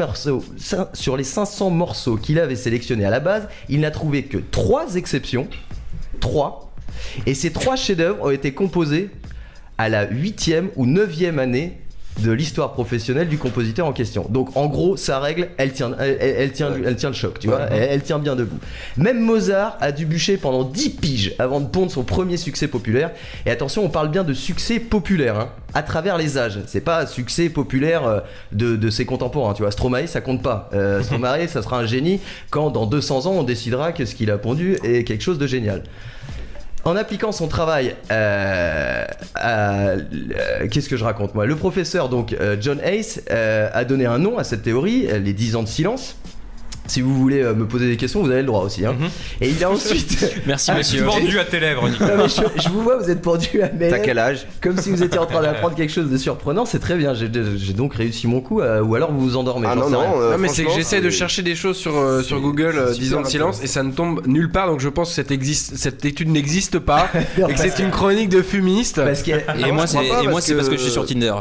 morceaux qu'il avait sélectionnés à la base, il n'a trouvé que 3 exceptions. 3. Et ces 3 chefs-d'œuvre ont été composés à la 8e ou 9e année de l'histoire professionnelle du compositeur en question. Donc en gros, sa règle, elle tient le choc, tu vois, elle tient bien debout. Même Mozart a dû bûcher pendant 10 piges avant de pondre son premier succès populaire. Et attention, on parle bien de succès populaire, hein, à travers les âges. C'est pas succès populaire de ses contemporains, tu vois. Stromae, ça compte pas. Stromae, ça sera un génie quand dans 200 ans, on décidera que ce qu'il a pondu est quelque chose de génial. En appliquant son travail qu'est-ce que je raconte moi ? Le professeur donc John Hayes a donné un nom à cette théorie, les 10 ans de silence. Si vous voulez me poser des questions, vous avez le droit aussi. Hein. Et il a ensuite. Merci monsieur. Pendu à tes lèvres, Nicolas. Non, je vous vois, vous êtes pendu à mes lèvres. T'as quel âge ? Comme si vous étiez en train d'apprendre quelque chose de surprenant, c'est très bien. J'ai donc réussi mon coup, ou alors vous vous endormez. Ah non, mais c'est que j'essaie de chercher des choses sur Google 10 ans de silence et ça ne tombe nulle part, donc je pense que cette étude n'existe pas et que c'est une chronique de fumiste. Et moi c'est parce que je suis sur Tinder.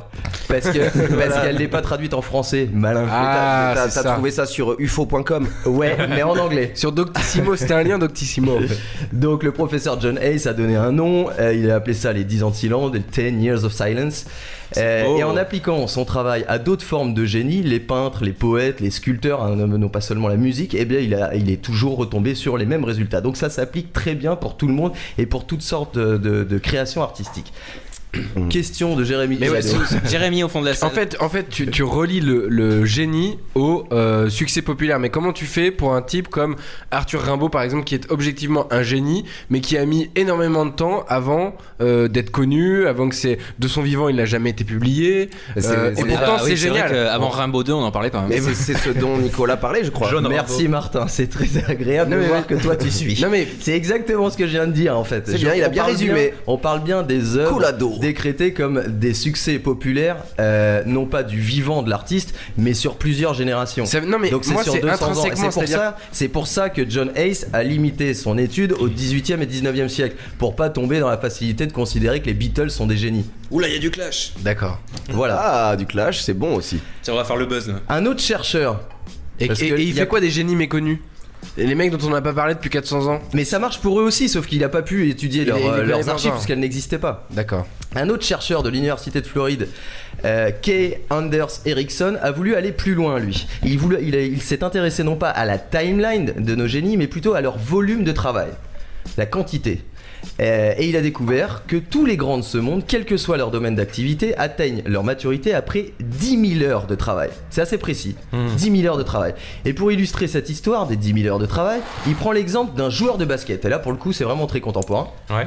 Parce qu'elle n'est pas traduite en français. Malin. T'as trouvé ça sur ufo.com. Ouais, mais en anglais. Sur Doctissimo, c'était un lien Doctissimo. En fait. Donc le professeur John Hayes a donné un nom, il a appelé ça les 10 ans de silence, les 10 years of silence. Et en appliquant son travail à d'autres formes de génie, les peintres, les poètes, les sculpteurs, hein, non pas seulement la musique, eh bien il est toujours retombé sur les mêmes résultats. Donc ça s'applique très bien pour tout le monde et pour toutes sortes de créations artistiques. Question de Jérémy. Jérémy au fond de la salle. En fait, tu relis le génie au succès populaire. Mais comment tu fais pour un type comme Arthur Rimbaud, par exemple, qui est objectivement un génie, mais qui a mis énormément de temps avant d'être connu, avant que de son vivant, il n'a jamais été publié. Et pourtant, c'est génial. Vrai avant Rimbaud 2, on n'en parlait pas. Hein. Mais c'est ce dont Nicolas parlait, je crois. Merci Martin, c'est très agréable de voir que toi tu suis. Non mais c'est exactement ce que je viens de dire en fait. C'est bien, il a bien résumé. On parle bien des œuvres décrétés comme des succès populaires, non pas du vivant de l'artiste, mais sur plusieurs générations. Donc c'est sur 200 ans. C'est pour ça que John Hayes a limité son étude au 18e et 19e siècle, pour pas tomber dans la facilité de considérer que les Beatles sont des génies. Oula, il y a du clash. D'accord. Voilà. Ah, du clash, c'est bon aussi. Tiens, on va faire le buzz là. Un autre chercheur. Et il fait quoi des génies méconnus ? Les mecs dont on n'a pas parlé depuis 400 ans. Mais ça marche pour eux aussi, sauf qu'il n'a pas pu étudier leurs archives parce qu'elles n'existaient pas. D'accord. Un autre chercheur de l'université de Floride, Kay Anders Erickson, a voulu aller plus loin lui. Il s'est intéressé non pas à la timeline de nos génies, mais plutôt à leur volume de travail, la quantité. Et il a découvert que tous les grands de ce monde, quel que soit leur domaine d'activité, atteignent leur maturité après 10 000 heures de travail. C'est assez précis, 10 000 heures de travail. Et pour illustrer cette histoire des 10 000 heures de travail, il prend l'exemple d'un joueur de basket. Et là, pour le coup, c'est vraiment très contemporain. Ouais.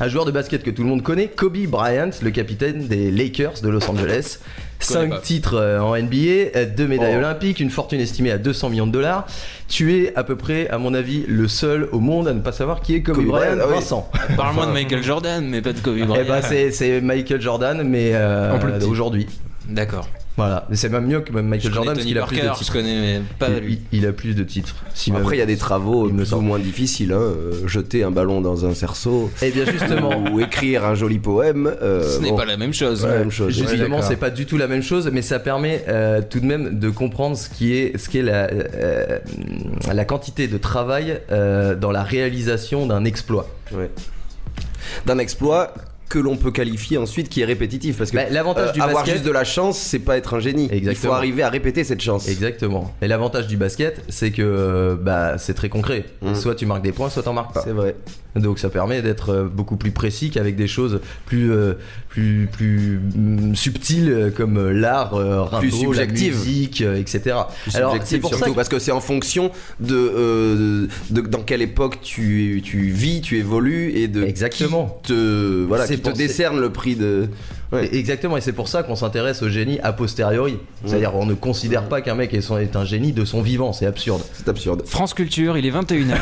Un joueur de basket que tout le monde connaît, Kobe Bryant, le capitaine des Lakers de Los Angeles. 5 titres en NBA, 2 médailles olympiques, une fortune estimée à 200 millions de dollars. Tu es à peu près, à mon avis, le seul au monde à ne pas savoir qui est Kobe Bryant. Vincent. Parle-moi de Michael Jordan, mais pas de Kobe Bryant. Eh ben c'est Michael Jordan, mais aujourd'hui. D'accord. Voilà, mais c'est même mieux que Michael Jordan parce qu'il a plus de titres. Je connais, mais pas lui. Il a plus de titres. Après, il y a des travaux plus ou moins difficiles. Jeter un ballon dans un cerceau. Et bien justement, ou écrire un joli poème. Ce n'est pas la même chose. Justement, c'est pas du tout la même chose, mais ça permet tout de même de comprendre ce qui est la quantité de travail dans la réalisation d'un exploit. Ouais. D'un exploit que l'on peut qualifier ensuite qui est répétitif parce que l'avantage du avoir basket, juste de la chance, c'est pas être un génie. Exactement. Il faut arriver à répéter cette chance. Exactement. Et l'avantage du basket, c'est que c'est très concret. Soit tu marques des points, soit t'en marques pas. C'est vrai. Donc ça permet d'être beaucoup plus précis qu'avec des choses plus subtiles comme l'art, Rimbaud, la musique, etc. Alors c'est pour surtout parce que c'est en fonction de dans quelle époque tu vis, tu évolues et de exactement. qui te décerne le prix de. Ouais. Exactement, et c'est pour ça qu'on s'intéresse au génie a posteriori. C'est-à-dire on ne considère pas qu'un mec est un génie de son vivant, c'est absurde. C'est absurde. France Culture, il est 21h.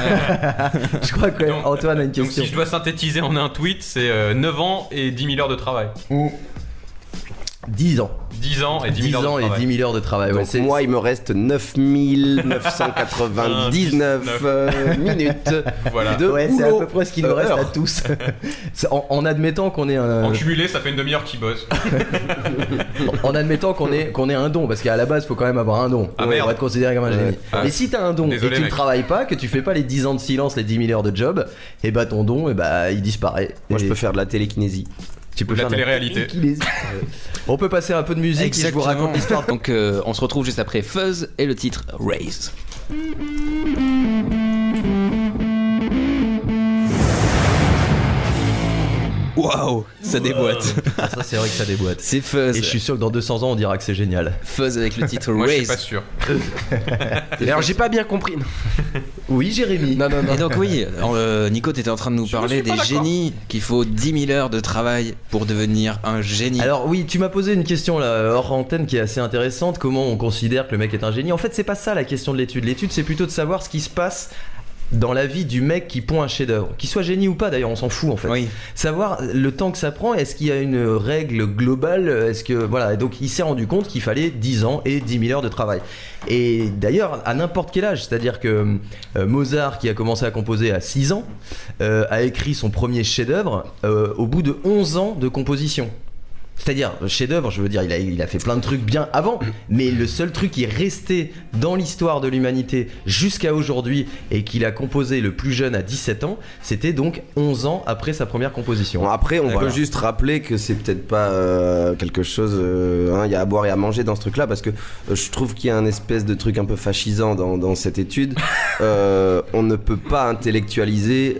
Je crois que Antoine a une question. Donc si je dois synthétiser en un tweet, c'est 9 ans et 10 000 heures de travail. 10 ans. 10 ans et 10 000 heures de travail. 10 000 heures de travail. Donc moi, il me reste 9999 minutes. Voilà. C'est à peu près ce qu'il nous reste à tous. En admettant qu'on ait un. En cumulé, ça fait une demi-heure qu'il bosse. En admettant qu'on ait un don, parce qu'à la base, il faut quand même avoir un don pour être considéré comme un génie. Mais si t'as un don et que tu ne travailles pas, que tu fais pas les 10 ans de silence, les 10 000 heures de job, et bah ton don, il disparaît. Moi, je peux faire de la télékinésie. Tu peux faire la télé-réalité. On peut passer un peu de musique. Exactement. Et je vous raconte l'histoire. Donc on se retrouve juste après Fuzz et le titre Raise. Waouh, ça déboîte. Ça c'est vrai que ça déboîte. C'est Fuzz. Et je suis sûr que dans 200 ans on dira que c'est génial. Fuzz avec le titre Moi, Raise. je suis pas sûr. Alors j'ai pas bien compris. Oui Jérémy. Non. Et donc oui, Nico t'étais en train de nous parler des génies qu'il faut 10 000 heures de travail pour devenir un génie. Alors oui, tu m'as posé une question là hors antenne qui est assez intéressante. Comment on considère que le mec est un génie? En fait c'est pas ça la question de l'étude. L'étude c'est plutôt de savoir ce qui se passe dans la vie du mec qui pond un chef-d'œuvre, qu'il soit génie ou pas d'ailleurs, on s'en fout en fait. Oui. Savoir le temps que ça prend, est-ce qu'il y a une règle globale, est-ce que voilà, et donc il s'est rendu compte qu'il fallait 10 ans et 10 000 heures de travail. Et d'ailleurs à n'importe quel âge, c'est-à-dire que Mozart qui a commencé à composer à 6 ans a écrit son premier chef-d'œuvre au bout de 11 ans de composition. C'est-à-dire, chef-d'œuvre, je veux dire, il a fait plein de trucs bien avant, mais le seul truc qui est resté dans l'histoire de l'humanité jusqu'à aujourd'hui et qu'il a composé le plus jeune à 17 ans, c'était donc 11 ans après sa première composition. Bon, après, on peut juste rappeler que c'est peut-être pas quelque chose. Il y a à boire et à manger dans ce truc-là, parce que je trouve qu'il y a un espèce de truc un peu fascisant dans cette étude. On ne peut pas intellectualiser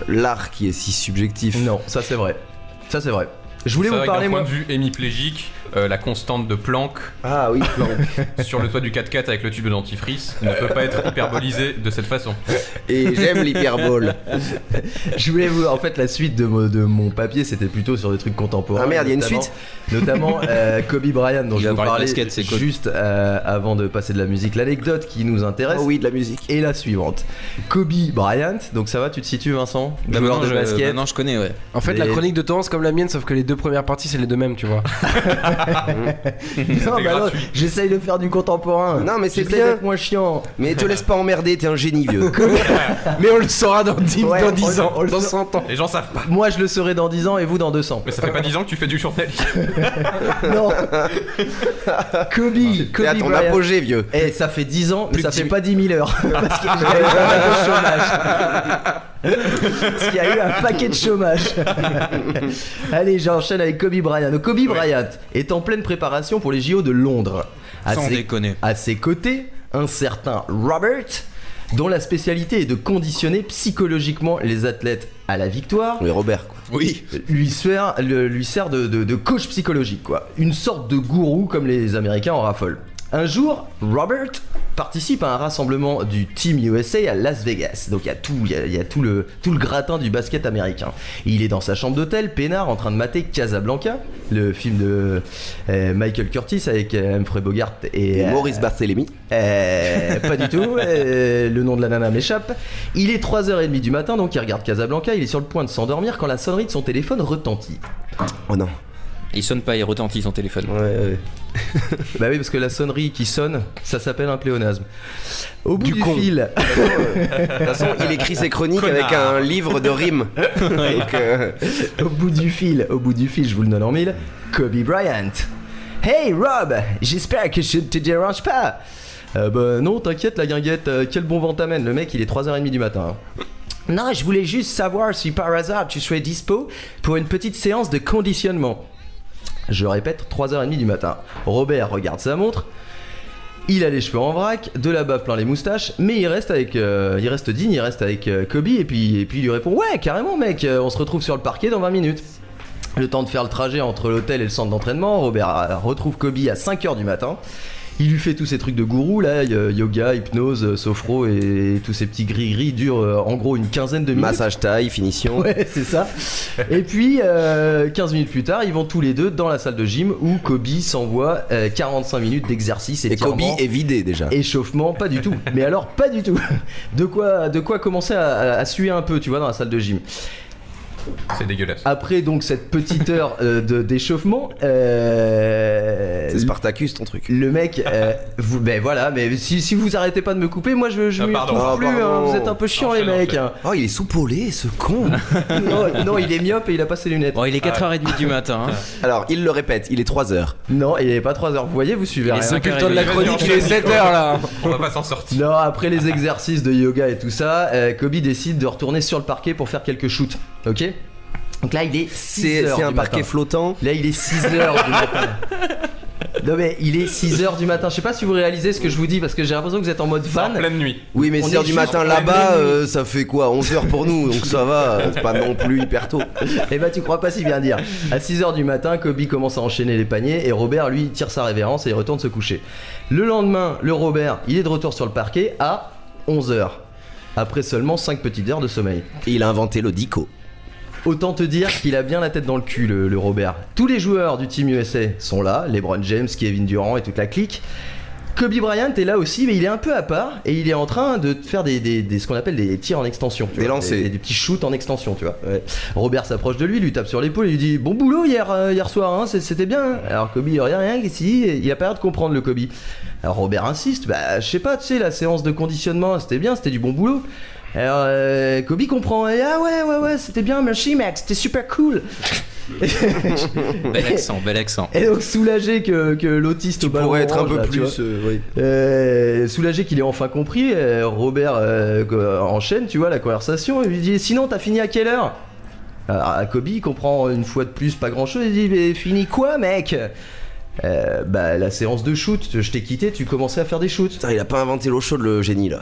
l'art qui est si subjectif. Non, ça c'est vrai. Ça c'est vrai. Je voulais vous parler, d'un point de vue hémiplégique, la constante de Planck. Ah oui, Planck. Sur le toit du 4x4 avec le tube de dentifrice ne peut pas être hyperbolisé de cette façon. Et j'aime l'hyperbole. Je voulais vous, en fait, la suite de mon papier, c'était plutôt sur des trucs contemporains. Ah merde, il y a une suite. Notamment Kobe Bryant, dont je vais vous parler basket, juste avant de passer de la musique. L'anecdote qui nous intéresse. Oh oui, de la musique. Et la suivante. Kobe Bryant. Donc ça va, tu te situes, Vincent? Joueur de basket. Non, je connais, ouais. En fait, la chronique de Torrance comme la mienne, sauf que les deux premières parties c'est les deux mêmes, tu vois. Non, bah non, j'essaye de faire du contemporain. Non, mais c'est bien. bien. D'être moins chiant. Mais te laisse pas emmerder, t'es un génie, vieux. Mais on le saura dans 10 Ouais, dans 10 ans, on le dans saura. 100 ans. Les gens savent pas. Moi je le serai dans 10 ans et vous dans 200. Mais ça fait pas 10 ans que tu fais du journalisme. Non. Kobe T'es à ton Bryant. apogée, vieux. Et ça fait 10 ans, mais Plus ça de fait 10 pas 10 000 heures. Parce qu'il y a eu un paquet de chômage. Parce qu'il y a eu un paquet de chômage. Allez, j'enchaîne avec Kobe Bryant. Donc, Kobe Bryant est en pleine préparation pour les JO de Londres. Sans déconner. À ses côtés, un certain Robert, dont la spécialité est de conditionner psychologiquement les athlètes à la victoire. Oui, Robert, quoi. Oui. Lui sert de coach psychologique, quoi. Une sorte de gourou comme les Américains en raffolent. Un jour, Robert participe à un rassemblement du Team USA à Las Vegas. Donc il y a tout le gratin du basket américain. Il est dans sa chambre d'hôtel, peinard, en train de mater Casablanca, le film de Michael Curtis avec Humphrey Bogart et Maurice Barthélemy. Pas du tout, le nom de la nana m'échappe. Il est 3h30 du matin, donc il regarde Casablanca, il est sur le point de s'endormir quand la sonnerie de son téléphone retentit. Oh non. Il sonne pas, il retentit son téléphone. Ouais. Bah oui, parce que la sonnerie qui sonne, ça s'appelle un pléonasme. Au bout du fil. De toute façon, il écrit ses chroniques avec un livre de rimes. Donc, au bout du fil, je vous le donne en mille. Kobe Bryant. Hey Rob, j'espère que je te dérange pas. Bah non, t'inquiète la guinguette, quel bon vent t'amène. Le mec, il est 3h30 du matin. Non, je voulais juste savoir si par hasard tu serais dispo pour une petite séance de conditionnement. Je répète, 3h30 du matin. Robert regarde sa montre. Il a les cheveux en vrac, de la bave plein les moustaches, mais il reste digne, il reste avec Kobe et puis il lui répond ouais carrément mec, on se retrouve sur le parquet dans 20 minutes. Le temps de faire le trajet entre l'hôtel et le centre d'entraînement, Robert retrouve Kobe à 5h du matin. Il lui fait tous ces trucs de gourou là, yoga, hypnose, sophro et tous ces petits gris-gris durent en gros une quinzaine de minutes. Massage taille, finition. Ouais, c'est ça. Et puis 15 minutes plus tard, ils vont tous les deux dans la salle de gym où Kobe s'envoie 45 minutes d'exercice et Kobe est vidé déjà. Échauffement, pas du tout. Mais alors pas du tout. De quoi commencer à suer un peu, tu vois, dans la salle de gym. C'est dégueulasse. Après donc cette petite heure d'échauffement, c'est Spartacus ton truc. Le mec, ben voilà, mais si vous arrêtez pas de me couper, moi je m'y retrouve plus. Hein, vous êtes un peu chiants les mecs. Oh il est soupolé ce con. non, il est myope et il a pas ses lunettes. Bon, il est 4h30 du matin. Hein. Alors il le répète, il est 3h. Non, il est pas 3h. Vous voyez, vous suivez. Les 5 heures de la chronique, il est 7h là. On va pas s'en sortir. Non, après les exercices de yoga et tout ça, Kobe décide de retourner sur le parquet pour faire quelques shoots. Ok. Donc là il est 6h. C'est un parquet matin. flottant. Là il est 6h du matin. Non mais il est 6h du matin. Je sais pas si vous réalisez ce que je vous dis parce que j'ai l'impression que vous êtes en mode fan. En pleine nuit. Oui mais 6h du matin là-bas ça fait quoi 11h pour nous donc ça va, c'est pas non plus hyper tôt. Eh bah tu crois pas si bien dire. À 6h du matin Kobe commence à enchaîner les paniers et Robert lui tire sa révérence et il retourne se coucher. Le lendemain le Robert il est de retour sur le parquet à 11h. Après seulement 5 petites heures de sommeil. Et il a inventé le dico. Autant te dire qu'il a bien la tête dans le cul, le Robert. Tous les joueurs du Team USA sont là, LeBron James, Kevin Durant et toute la clique. Kobe Bryant est là aussi, mais il est un peu à part et il est en train de faire ce qu'on appelle des tirs en extension. Des lancers. Des petits shoots en extension, tu vois. Ouais. Robert s'approche de lui tape sur l'épaule et lui dit bon boulot hier soir, hein, c'était bien. Hein. Alors Kobe, rien, il a pas l'air de comprendre le Kobe. Alors Robert insiste, bah je sais pas, tu sais, la séance de conditionnement, c'était bien, c'était du bon boulot. Alors Kobe comprend, ah ouais, c'était bien, merci mec, c'était super cool. Bel accent. Et donc soulagé que l'autiste au ballon pourrait être un peu là, plus soulagé qu'il ait enfin compris, Robert enchaîne, tu vois, la conversation, et lui dit sinon t'as fini à quelle heure? Alors Kobe comprend une fois de plus pas grand chose, il dit mais fini quoi mec? Bah la séance de shoot, je t'ai quitté, tu commençais à faire des shoots. Putain, il a pas inventé l'eau chaude le génie là.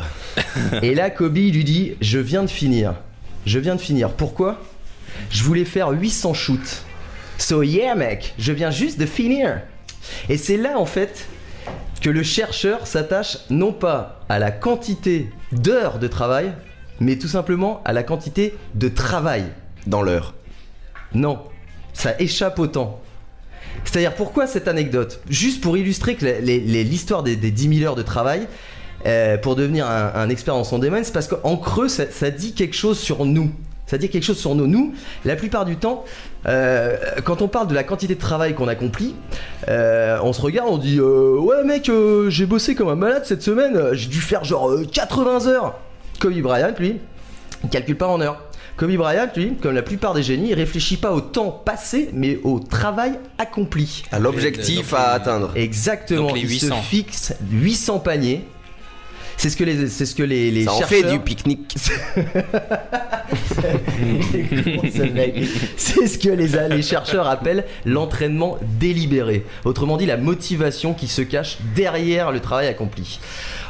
Et là Kobe lui dit je viens de finir. Pourquoi? Je voulais faire 800 shoots. So yeah mec, je viens juste de finir. Et c'est là en fait que le chercheur s'attache non pas à la quantité d'heures de travail, mais tout simplement à la quantité de travail. Dans l'heure. Non, ça échappe au temps. C'est-à-dire pourquoi cette anecdote? Juste pour illustrer que l'histoire des 10 000 heures de travail pour devenir un expert dans son domaine, c'est parce qu'en creux ça dit quelque chose sur nous. Ça dit quelque chose sur nous. Nous, la plupart du temps, quand on parle de la quantité de travail qu'on accomplit, on se regarde, on dit ouais mec, j'ai bossé comme un malade cette semaine, j'ai dû faire genre 80 heures. Kobe Bryant, lui, il calcule pas en heures. Kobe Bryant, lui, comme la plupart des génies, il réfléchit pas au temps passé, mais au travail accompli. À l'objectif à atteindre. Exactement. Donc les 800. Il se fixe 800 paniers. C'est ce que les ça chercheurs... en fait du pique-nique. C'est ce que les chercheurs appellent l'entraînement délibéré. Autrement dit, la motivation qui se cache derrière le travail accompli.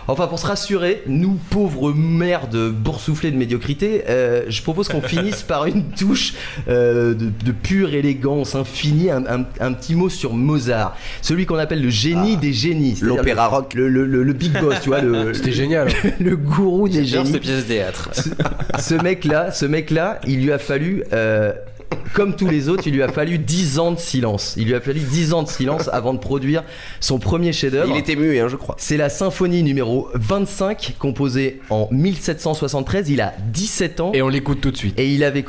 Enfin, pour se rassurer, nous pauvres merdes boursouflés de médiocrité, je propose qu'on finisse par une touche de pure élégance infinie, un petit mot sur Mozart, celui qu'on appelle le génie des génies, l'opéra rock, le big boss, tu vois, c'était génial. Le gourou des génies. Ces pièces de théâtre. Ce mec-là, il lui a fallu comme tous les autres, il lui a fallu 10 ans de silence. Il lui a fallu 10 ans de silence avant de produire son premier chef-d'œuvre. Il était muet, hein, je crois. C'est la symphonie numéro 25, composée en 1773. Il a 17 ans. Et on l'écoute tout de suite. Et il avait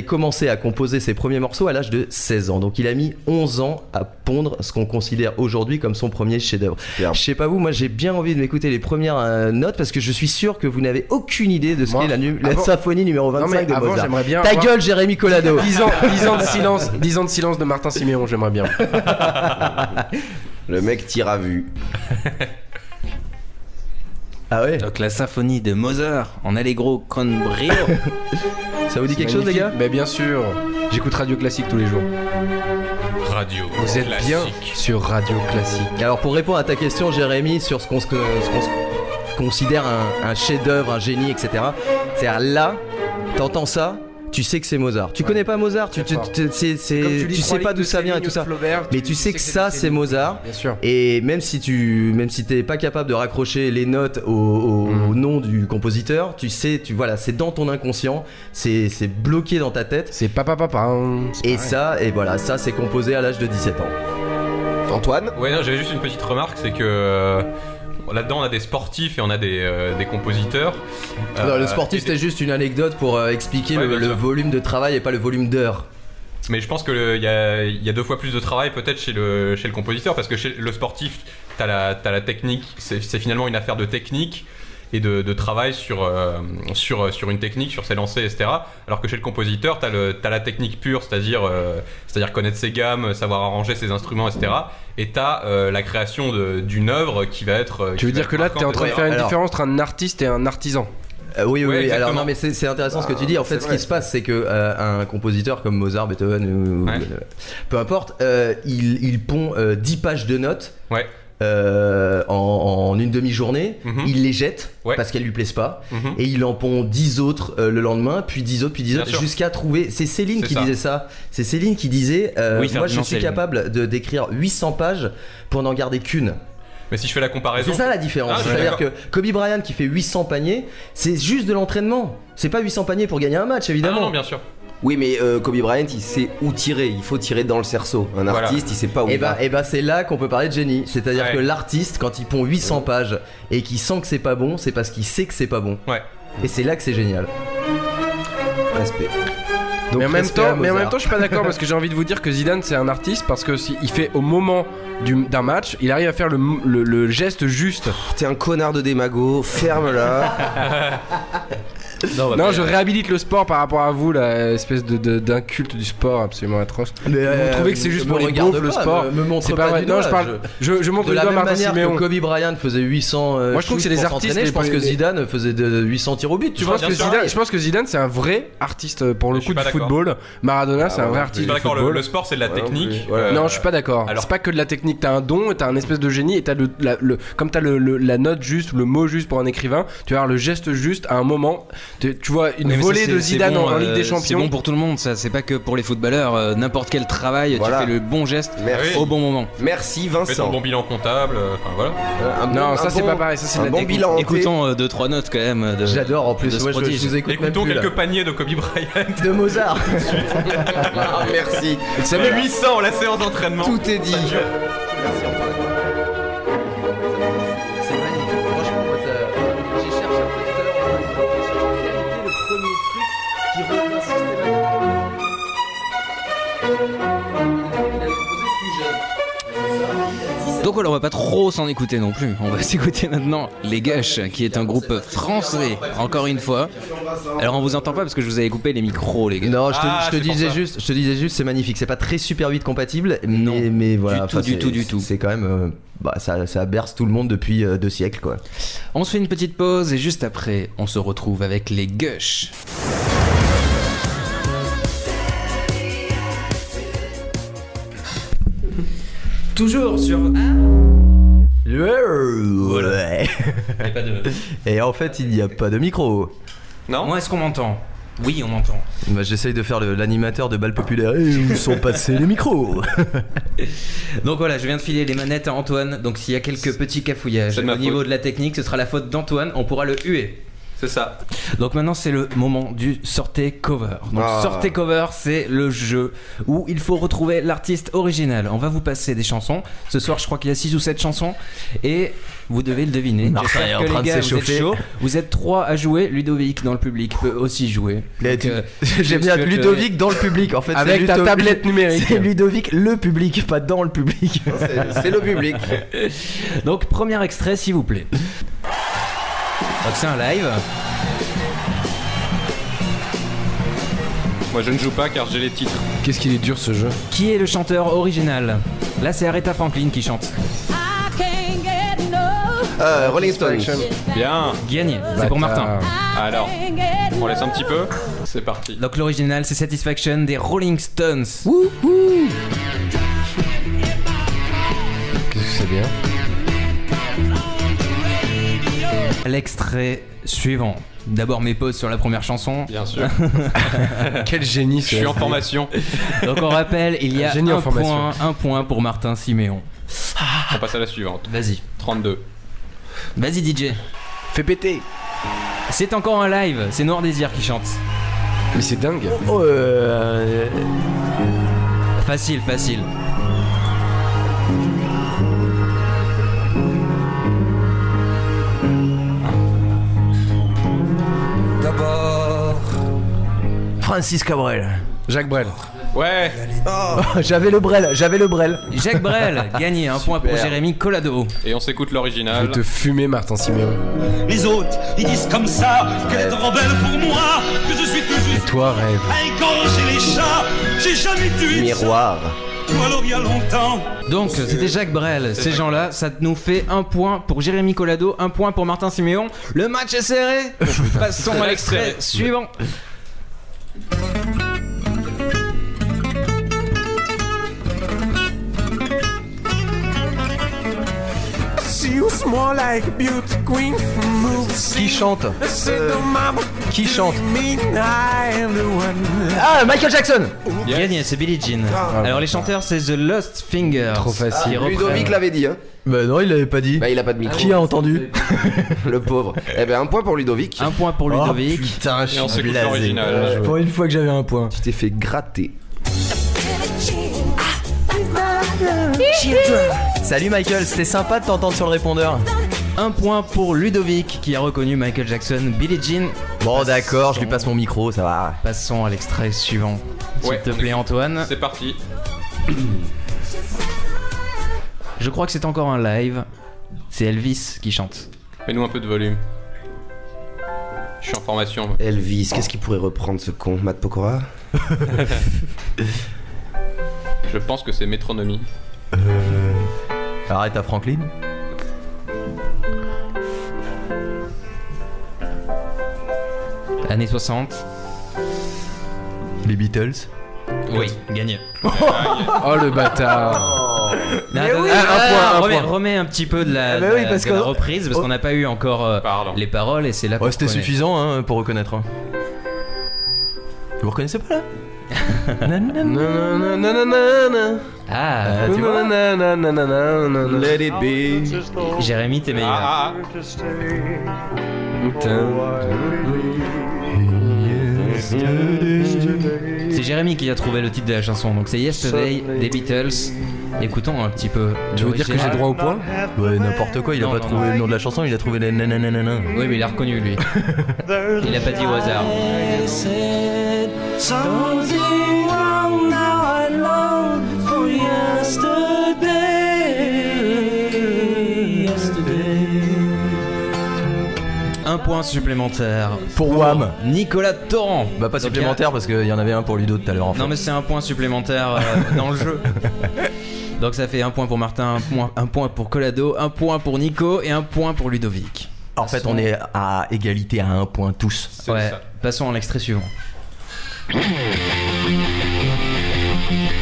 commencé à composer ses premiers morceaux à l'âge de 16 ans. Donc il a mis 11 ans à pondre ce qu'on considère aujourd'hui comme son premier chef-d'œuvre. Je sais pas vous, moi j'ai bien envie de m'écouter les premières notes parce que je suis sûr que vous n'avez aucune idée de ce qu'est la symphonie numéro 25 de Mozart. J'aimerais bien Ta gueule, Jérémy Collado. 10 ans de silence de Martin Siméon, j'aimerais bien. Le mec tire à vue. Ah ouais. Donc la symphonie de Mozart en allegro con brio. Ça vous dit quelque chose, les gars? Mais bien sûr. J'écoute Radio Classique tous les jours. Radio Vous êtes Classique. bien sur Radio Classique. Alors pour répondre à ta question, Jérémy, sur ce qu'on considère un chef-d'œuvre, un génie, etc. C'est-à-dire là, t'entends ça, tu sais que c'est Mozart. Tu connais pas Mozart, tu sais pas d'où ça vient et tout ça. Mais tu sais que ça c'est Mozart. Bien sûr. Et même si t'es pas capable de raccrocher les notes au nom du compositeur, tu sais, voilà, c'est dans ton inconscient, c'est bloqué dans ta tête. C'est papa. Et ça, ça c'est composé à l'âge de 17 ans. Antoine? Ouais, non, j'avais juste une petite remarque, c'est que là-dedans on a des sportifs et on a des compositeurs. Non, le sportif c'était juste une anecdote pour expliquer le volume de travail et pas le volume d'heures. Mais je pense qu'il y a 2 fois plus de travail peut-être chez le compositeur, parce que chez le sportif t'as la technique, c'est finalement une affaire de technique et de travail sur une technique, sur ses lancers, etc. Alors que chez le compositeur, t'as la technique pure, c'est-à-dire connaître ses gammes, savoir arranger ses instruments, etc. Et t'as la création d'une œuvre qui va être... Tu veux dire que là, t'es en train de faire une différence entre un artiste et un artisan? Oui. Alors non, mais c'est intéressant ce que tu dis. En fait, ce qui se passe, c'est que un compositeur comme Mozart, Beethoven, peu importe, il pond 10 pages de notes. Ouais. En une demi-journée, il les jette parce qu'elles lui plaisent pas, et il en pond 10 autres le lendemain, puis 10 autres, jusqu'à trouver. C'est Céline qui disait ça. C'est Céline qui disait moi je suis capable d'écrire 800 pages pour n'en garder qu'une. Mais si je fais la comparaison... C'est ça la différence. C'est-à-dire que Kobe Bryant qui fait 800 paniers, c'est juste de l'entraînement. C'est pas 800 paniers pour gagner un match, évidemment. Non, bien sûr. Oui, mais Kobe Bryant, il sait où tirer. Il faut tirer dans le cerceau. Un artiste, il sait pas où. Et bah c'est là qu'on peut parler de génie. C'est-à-dire que l'artiste, quand il pond 800 pages et qu'il sent que c'est pas bon, c'est parce qu'il sait que c'est pas bon. Ouais. Et c'est là que c'est génial. Respect. Donc, mais en même temps, je suis pas d'accord parce que j'ai envie de vous dire que Zidane c'est un artiste parce que il fait au moment d'un match, il arrive à faire le geste juste. T'es un connard de démago, ferme-la. Non, je réhabilite le sport par rapport à vous, la espèce d'un culte du sport absolument atroce. Mais vous trouvez que c'est juste pour les beaufs le sport? Me montre pas vrai. Non, je montre de le la doigt même Martin manière Siméon. que Kobe Bryant faisait 800 moi je trouve que c'est les artistes. Je pense que Zidane faisait 800 tirs au but. Je pense que Zidane c'est un vrai artiste pour le coup du football. Maradona c'est un vrai artiste du football. Le sport c'est de la technique. Non, je suis pas d'accord. C'est pas que de la technique. T'as un don, t'as un espèce de génie et t'as comme t'as la note juste, le mot juste pour un écrivain. Tu vas avoir le geste juste à un moment. Tu vois une volée de Zidane en Ligue des Champions. C'est bon pour tout le monde, ça. C'est pas que pour les footballeurs. N'importe quel travail, tu fais le bon geste au bon moment. Merci Vincent. Fais ton bon bilan comptable. Enfin voilà. Non, ça c'est pas pareil. Ça c'est un bon bilan. Écoutons 2-3 notes quand même. J'adore en plus. Moi, je vous écoute. Écoutons quelques paniers de Kobe Bryant. De Mozart. Merci. Ça met 800 la séance d'entraînement. Tout est dit. Merci Antoine. C'est magnifique. Franchement, moi, j'ai cherché un peu tout à l'heure. J'ai cherché quel était le premier truc qui revient systématiquement. Il a composé plus jeune. Donc voilà, on va pas trop s'en écouter non plus. On va s'écouter maintenant Les Gush, qui est un groupe français, encore une fois. Alors on vous entend pas parce que je vous avais coupé les micros, les gars. Non, je te disais juste, c'est magnifique. C'est pas très Super 8 compatible, mais voilà. Du tout. C'est quand même, ça berce tout le monde depuis 2 siècles, quoi. On se fait une petite pause et juste après, on se retrouve avec Les Gush. Toujours sur... Voilà. Et en fait, il n'y a pas de micro. Non. Est-ce qu'on m'entend? Oui, on m'entend. J'essaye de faire l'animateur de bal populaire. Et où sont passés les micros? Donc voilà, je viens de filer les manettes à Antoine. Donc s'il y a quelques petits cafouillages au niveau de la technique, ce sera la faute d'Antoine. On pourra le huer. C'est ça. Donc maintenant c'est le moment du sortez cover. Donc sortez cover, c'est le jeu où il faut retrouver l'artiste original. On va vous passer des chansons. Ce soir je crois qu'il y a 6 ou 7 chansons et vous devez le deviner. Martin est en train de s'échauffer. Vous êtes 3 à jouer. Ludovic dans le public peut aussi jouer. J'aime bien Ludovic dans le public en fait. Avec ta tablette numérique. C'est Ludovic le public, pas dans le public. C'est le public. Donc premier extrait s'il vous plaît. Donc c'est un live. Moi je ne joue pas car j'ai les titres. Qu'est-ce qu'il est dur ce jeu. Qui est le chanteur original? Là c'est Aretha Franklin qui chante. Rolling Stones. Bien. Gagné, c'est pour Martin. Alors, on laisse un petit peu. C'est parti. Donc l'original c'est Satisfaction des Rolling Stones. Wouhou. Qu'est-ce que c'est bien. L'extrait suivant. D'abord mes pauses sur la première chanson. Bien sûr. Quel génie. Je suis en formation. Donc on rappelle, il y a un point pour Martin Siméon. On passe à la suivante. Vas-y. 32. Vas-y DJ. Fais péter. C'est encore un live, c'est Noir Désir qui chante. Mais c'est dingue. Facile. Francis Cabrel. Jacques Brel. Ouais. J'avais le Brel. Jacques Brel, gagné, un point pour Jérémy Collado. Et on s'écoute l'original. Je vais te fumer Martin Siméon. Les autres, ils disent comme ça qu'elle est trop belle pour moi, que je suis toujours. Et toi, rêve. À égorger les chats, j'ai jamais tué. Miroir. Ou alors il y a longtemps. Donc c'était Jacques Brel. Ces gens-là, ça nous fait un point pour Jérémy Collado, un point pour Martin Siméon. Le match est serré. Passons à l'extrait suivant. Qui chante Qui chante Ah, Michael Jackson. Gagné, c'est Billie Jean. Alors les chanteurs c'est The Lost Fingers. Trop facile. Ludovic l'avait dit, hein. Bah non, il l'avait pas dit. Bah il a pas de micro. Qui a entendu? Le pauvre. Eh ben un point pour Ludovic. Un point pour Ludovic. Putain, je Et on suis s'écoute blasé. l'original. Pour une fois que j'avais un point. Tu t'es fait gratter. Salut Michael, c'était sympa de t'entendre sur le répondeur. Un point pour Ludovic qui a reconnu Michael Jackson, Billie Jean. Bon d'accord, je lui passe mon micro, ça va. Passons à l'extrait suivant. S'il te plaît Antoine. C'est parti. Je crois que c'est encore un live. C'est Elvis qui chante. Fais-nous un peu de volume. Je suis en formation. Elvis, qu'est-ce qu'il pourrait reprendre ce con? Matt Pokora? Je pense que c'est Métronomie. Arrête à Franklin. Années 60. Les Beatles. Oui, gagné. Oh le bâtard. Remets un petit peu de la, la reprise parce qu'on n'a pas eu encore les paroles et c'est là. Ouais, c'était suffisant hein, pour reconnaître. Hein. Vous reconnaissez pas là? Ah, tu vois. Let it be. Jérémy, t'es meilleur. C'est Jérémy qui a trouvé le titre de la chanson, donc c'est Yesterday des Beatles. Écoutons un petit peu. Tu veux dire que j'ai droit au point? Ouais, n'importe quoi, il a pas trouvé le nom de la chanson, il a trouvé les nananana. Oui, mais il a reconnu lui. Il a pas dit au hasard. Un point supplémentaire pour Wham. Nicolas Torrent. Bah pas supplémentaire parce qu'il y en avait un pour Ludo tout à l'heure en fait. Non mais c'est un point supplémentaire dans le jeu. Donc ça fait un point pour Martin, un point pour Collado, un point pour Nico et un point pour Ludovic. En fait on est à égalité à un point tous. Ouais, passons à l'extrait suivant.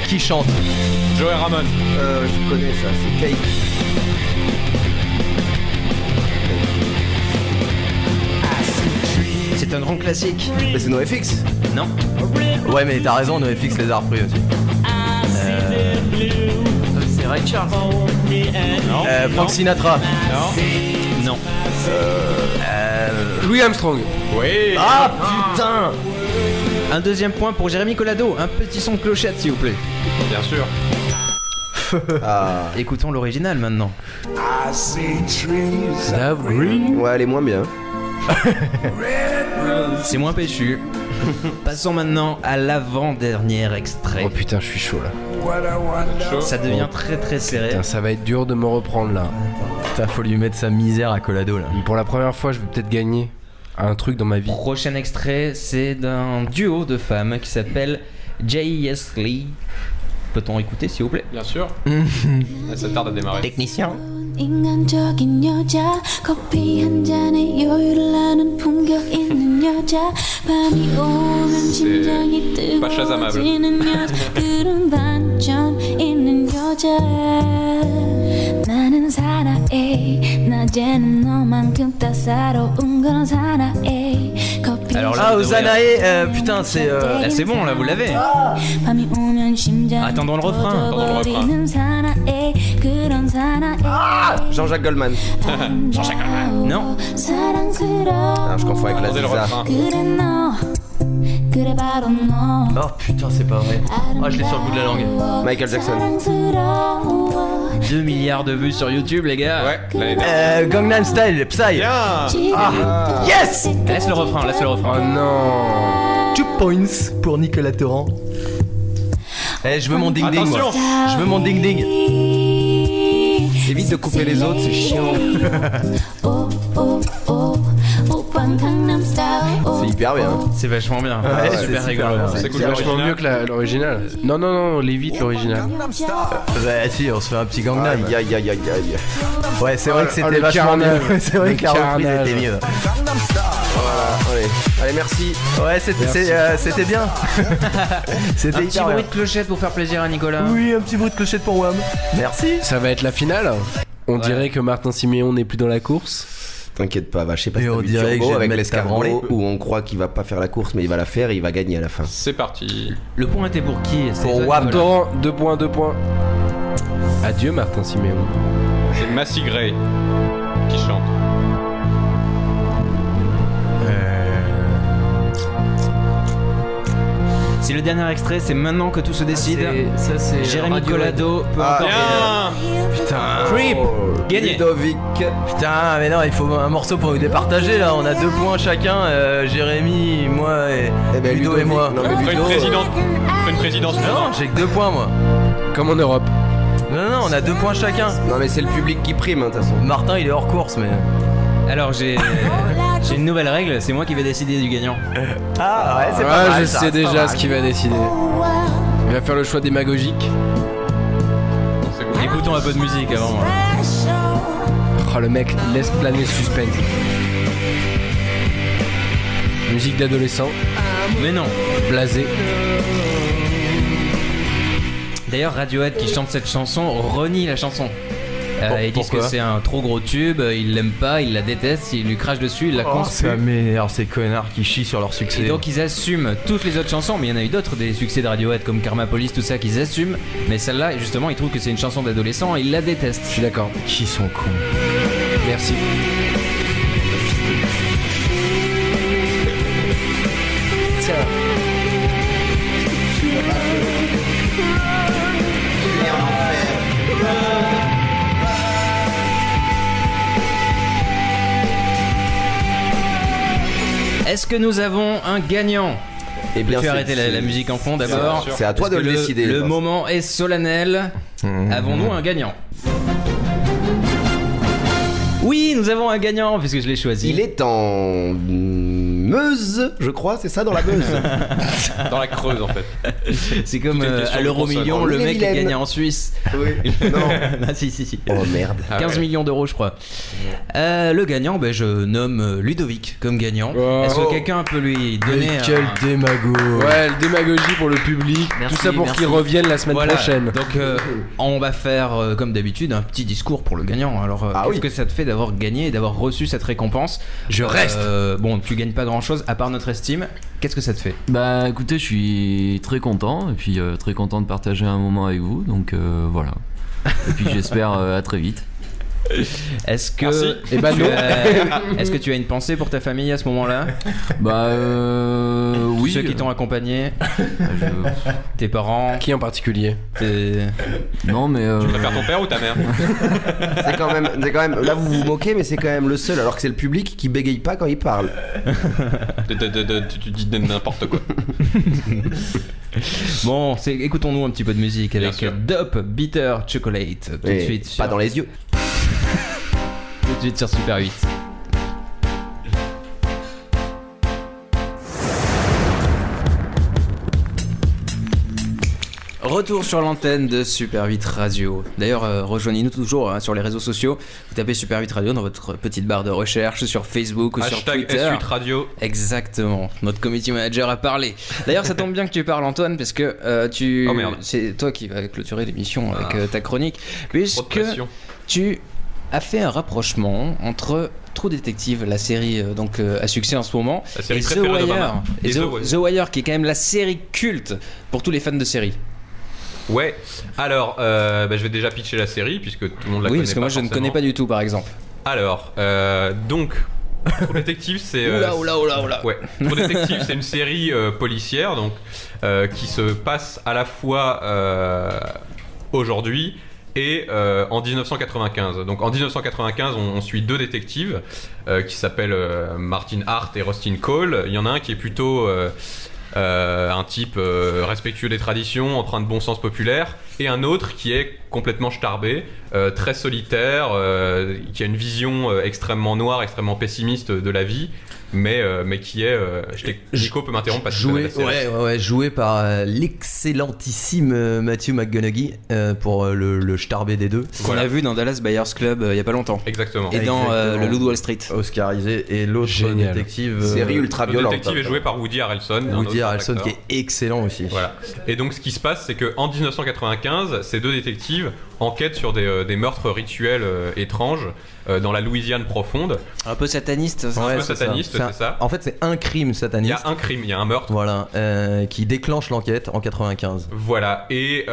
Qui chante? Joey Ramone. Je connais ça, c'est Kate. C'est un grand classique. Mais c'est NoFX. Non. Ouais mais t'as raison, NoFX les a repris aussi. C'est Ray Charles. Frank Sinatra. Non. Louis Armstrong. Oui. Ah putain. Un deuxième point pour Jérémy Collado. Un petit son de clochette, s'il vous plaît. Bien sûr. Écoutons l'original maintenant. Love Green. Ouais, elle est moins bien. C'est moins péchu. Passons maintenant à l'avant-dernier extrait. Oh putain, je suis chaud là. Ça devient très très serré. Putain, ça va être dur de me reprendre là. Putain, faut lui mettre sa misère à Collado là. Pour la première fois, je vais peut-être gagner un truc dans ma vie. Prochain extrait, c'est d'un duo de femmes qui s'appelle J.S. Lee. Peut-on écouter s'il vous plaît? Bien sûr. Ça tarde à démarrer. Technicien. 인간적인 여자 커피 한 잔에 여유를 나는 품격 있는 여자 밤이 오면 심장이 뜨거워지는 여자 그런 반전 있는 여자 나는 사나이 낮에는 너만큼 따사로운 그런 사나이 커피 Alors là, Ozanae, putain, c'est c'est bon là, vous l'avez. 밤이 오면 심장이 Attendons le refrain. 떠버리는 사나이 그런 사나이 Jean-Jacques Goldman. Jean-Jacques Goldman. Non. Ah, je confonds avec la Ziza. Oh putain, c'est pas vrai. Ah, je l'ai sur le bout de la langue. Michael Jackson. 2 milliards de vues sur YouTube, les gars. Ouais, l'année dernière. Gangnam Style, Psy. Bien. Yes. Laisse le refrain, laisse le refrain. Oh non. 2 points pour Nicolas Torrent. Eh, je veux mon ding ding, moi. Je veux mon ding ding. Évite de couper les autres, c'est chiant. C'est hyper bien. C'est vachement bien. Ouais, c'est super rigolo. C'est cool. C'est vachement mieux que l'original. Non, non, non, l'évite l'original. Bah si, on se fait un petit Gangnam. Aïe aïe aïe aïe aïe. Ouais, c'est vrai que c'était le vachement mieux. carnage. C'est vrai que la reprise carnage. était mieux. Voilà, allez, merci. Ouais, c'était bien. C'était Un petit hyper bruit bien. de clochette pour faire plaisir à Nicolas. Oui, un petit bruit de clochette pour Wam. Merci. Ça va être la finale. On dirait que Martin Siméon n'est plus dans la course. T'inquiète pas, va, je sais pas Et si on t'as vu dirait que Turbo je vais avec mettre l'escargot Cabranlé. où on croit qu'il va pas faire la course mais il va la faire et il va gagner à la fin. C'est parti. Le point était pour qui? C'est Pour toi, Wam. Nicolas. Torrent, 2 points, 2 points. Adieu Martin Siméon. C'est Massy Gray qui chante. C'est le dernier extrait, c'est maintenant que tout se décide. Ça, c'est Jérémy Collado peut encore Bien. Putain. Creep. Gagné. Ludovic. Putain, mais non, il faut un morceau pour nous départager là. On a 2 points chacun. Jérémy, moi et Ludo Ludovic. et moi. Non, mais On ferait une Ludo, présidence. On ferait une présidence. Non, j'ai que 2 points moi. Comme en Europe. Non, non, on a 2 points chacun. Non mais c'est le public qui prime hein, de toute façon. Martin, il est hors course, mais. Alors j'ai une nouvelle règle, c'est moi qui vais décider du gagnant. Ah ouais, c'est pas Ouais, mal. je ça, sais c'est pas déjà mal. ce qu'il va décider. Il va faire le choix démagogique. Écoutons un peu de musique avant. Oh, le mec laisse planer le suspense. Musique d'adolescent, Mais non. blasé. D'ailleurs Radiohead qui chante cette chanson renie la chanson. Ils disent que pourquoi c'est un trop gros tube, ils l'aiment pas, ils la détestent, ils lui crachent dessus, ils la Oh, conspirent. ça m'énerve ces connards qui chient sur leur succès. Et donc ils assument toutes les autres chansons, mais il y en a eu d'autres des succès de Radiohead comme Karma Police, tout ça qu'ils assument. Mais celle-là, justement, ils trouvent que c'est une chanson d'adolescent et ils la détestent. Je suis d'accord. Qui sont cons. Merci. Est-ce que nous avons un gagnant? Et bien Peux-tu c'est- arrêter la musique en fond d'abord? C'est à toi de Parce le que décider. Le je pense. moment est solennel. Avons-nous un gagnant? Oui, nous avons un gagnant puisque je l'ai choisi. Il est en Meuse, je crois, c'est ça, dans la Meuse. Dans la Creuse en fait. C'est comme Tout est une question à de l'euro-million, console. le mec Ille-et-Vilaine. gagne en Suisse. Oui. Non. Ah, si. Oh merde. 15 millions d'euros, je crois. Le gagnant, ben, je nomme Ludovic comme gagnant. Oh. Est-ce que quelqu'un peut lui donner Mais quel démago. Ouais, le démagogie pour le public. Merci, Tout ça pour merci. qu'il revienne la semaine Voilà. prochaine. Donc on va faire comme d'habitude un petit discours pour le gagnant. Alors Ah qu'est-ce oui. que ça te fait d'avoir gagné et d'avoir reçu cette récompense? Je reste. Bon, tu gagnes pas grand chose à part notre estime. Qu'est-ce que ça te fait? Bah écoutez, je suis très content et puis très content de partager un moment avec vous, donc voilà. Et puis j'espère à très vite. Est-ce que, est-ce que tu as une pensée pour ta famille à ce moment-là? Bah oui. Ceux qui t'ont accompagné, tes parents. Qui en particulier? Non mais. Tu préfères ton père ou ta mère? C'est quand même. Là vous vous moquez, mais c'est quand même le seul, alors que c'est le public qui bégaye pas quand il parle. Tu dis n'importe quoi. Bon, écoutons-nous un petit peu de musique avec Dope Bitter Chocolate. Tout de suite. Pas dans les yeux. Tout de suite sur Super 8. Retour sur l'antenne de Super 8 Radio. D'ailleurs, rejoignez-nous toujours sur les réseaux sociaux. Vous tapez Super 8 Radio dans votre petite barre de recherche sur Facebook ou sur Twitter. #S8 Radio. Exactement. Notre community manager a parlé. D'ailleurs, ça tombe bien que tu parles, Antoine, parce que c'est toi qui vas clôturer l'émission avec ta chronique, puisque tu as fait un rapprochement entre True Detective, la série à succès en ce moment, et The Wire. Et The Wire, qui est quand même la série culte pour tous les fans de série. Ouais, alors je vais déjà pitcher la série puisque tout le monde la connaît pas. Oui, parce que moi je ne connais pas du tout par exemple. Alors, donc, True Detective c'est... Oula. Ouais, True Detective c'est une série policière donc, qui se passe à la fois aujourd'hui et en 1995. Donc en 1995 on suit deux détectives qui s'appellent Martin Hart et Rustin Cole. Il y en a un qui est plutôt... un type respectueux des traditions, empreint de bon sens populaire, et un autre qui est complètement starbé, très solitaire, qui a une vision extrêmement noire, extrêmement pessimiste de la vie, mais qui est... Nico peut m'interrompre parce que joué par l'excellentissime Matthew McConaughey pour le starbé des deux. Qu'on a vu dans Dallas Buyers Club il y a pas longtemps. Exactement. Et dans le Loup de Wall Street. Oscarisé. Et l'autre détective... série ultra violente. Le détective est joué par Woody Harrelson. Woody Harrelson qui est excellent aussi. Voilà. Et donc ce qui se passe, c'est qu'en 1995, ces deux détectives enquêtent sur des meurtres rituels étranges dans la Louisiane profonde. Un peu sataniste. Un peu sataniste, c'est ça. En fait, c'est un crime sataniste. Il y a un crime, il y a un meurtre. Voilà, qui déclenche l'enquête en 95. Voilà, et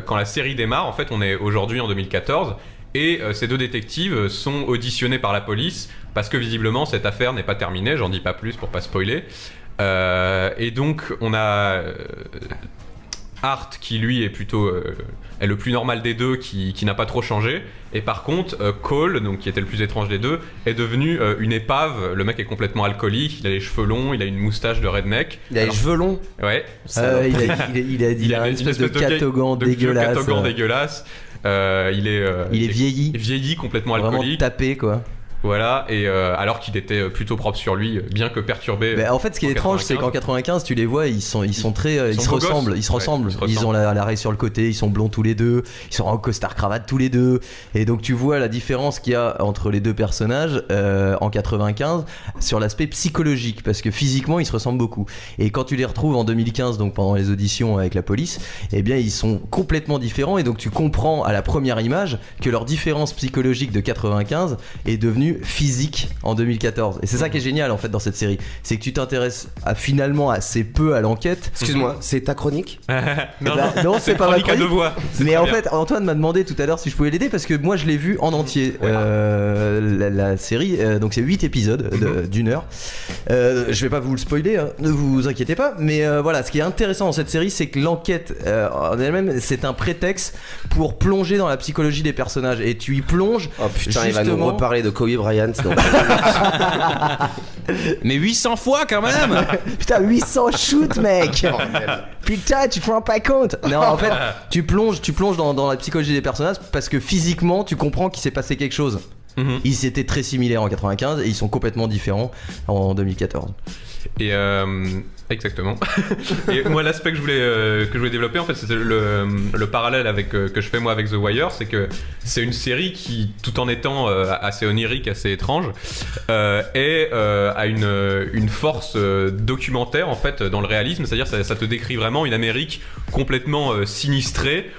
quand la série démarre, en fait, on est aujourd'hui en 2014, et ces deux détectives sont auditionnés par la police parce que visiblement cette affaire n'est pas terminée. J'en dis pas plus pour pas spoiler. Et donc on a Hart qui lui est plutôt est le plus normal des deux, qui n'a pas trop changé, et par contre Cole, donc qui était le plus étrange des deux, est devenu une épave. Le mec est complètement alcoolique, il a les cheveux longs, il a une moustache de redneck. Il a les cheveux longs. Ouais. Il a une espèce de catogan dégueulasse. Il est vieilli, complètement alcoolique, vraiment tapé quoi. Voilà, et alors qu'il était plutôt propre sur lui, bien que perturbé. Mais en fait, ce qui est étrange, c'est qu'en 95, tu les vois, ils se ressemblent. Ils ont la raie sur le côté, ils sont blonds tous les deux, ils sont en costard cravate tous les deux. Et donc tu vois la différence qu'il y a entre les deux personnages en 95 sur l'aspect psychologique, parce que physiquement ils se ressemblent beaucoup. Et quand tu les retrouves en 2015, donc pendant les auditions avec la police, eh bien ils sont complètement différents. Et donc tu comprends à la première image que leur différence psychologique de 95 est devenue physique en 2014. Et c'est ça qui est génial en fait dans cette série, c'est que tu t'intéresses finalement assez peu à l'enquête. Excuse-moi, c'est ta chronique? Non, c'est pas ma chronique. À deux voix. Mais en fait, Antoine m'a demandé tout à l'heure si je pouvais l'aider parce que moi je l'ai vu en entier. La série, donc c'est 8 épisodes d'une heure. Je vais pas vous le spoiler, hein, ne vous inquiétez pas. Mais voilà, ce qui est intéressant dans cette série, c'est que l'enquête en elle-même, c'est un prétexte pour plonger dans la psychologie des personnages. Et tu y plonges. Oh putain, il va nous reparler de Kobe Bryant. Donc... Mais 800 fois quand même. Putain, 800 shoots, mec. Putain, tu te rends pas compte. Non, en fait, tu plonges dans la psychologie des personnages parce que physiquement, tu comprends qu'il s'est passé quelque chose. Ils étaient très similaires en 95 et ils sont complètement différents en 2014. Et exactement. Et moi, l'aspect que je voulais développer, en fait, c'est le parallèle que je fais moi avec The Wire, c'est que c'est une série qui, tout en étant assez onirique, assez étrange, a une force documentaire en fait dans le réalisme, c'est-à-dire ça te décrit vraiment une Amérique complètement sinistrée.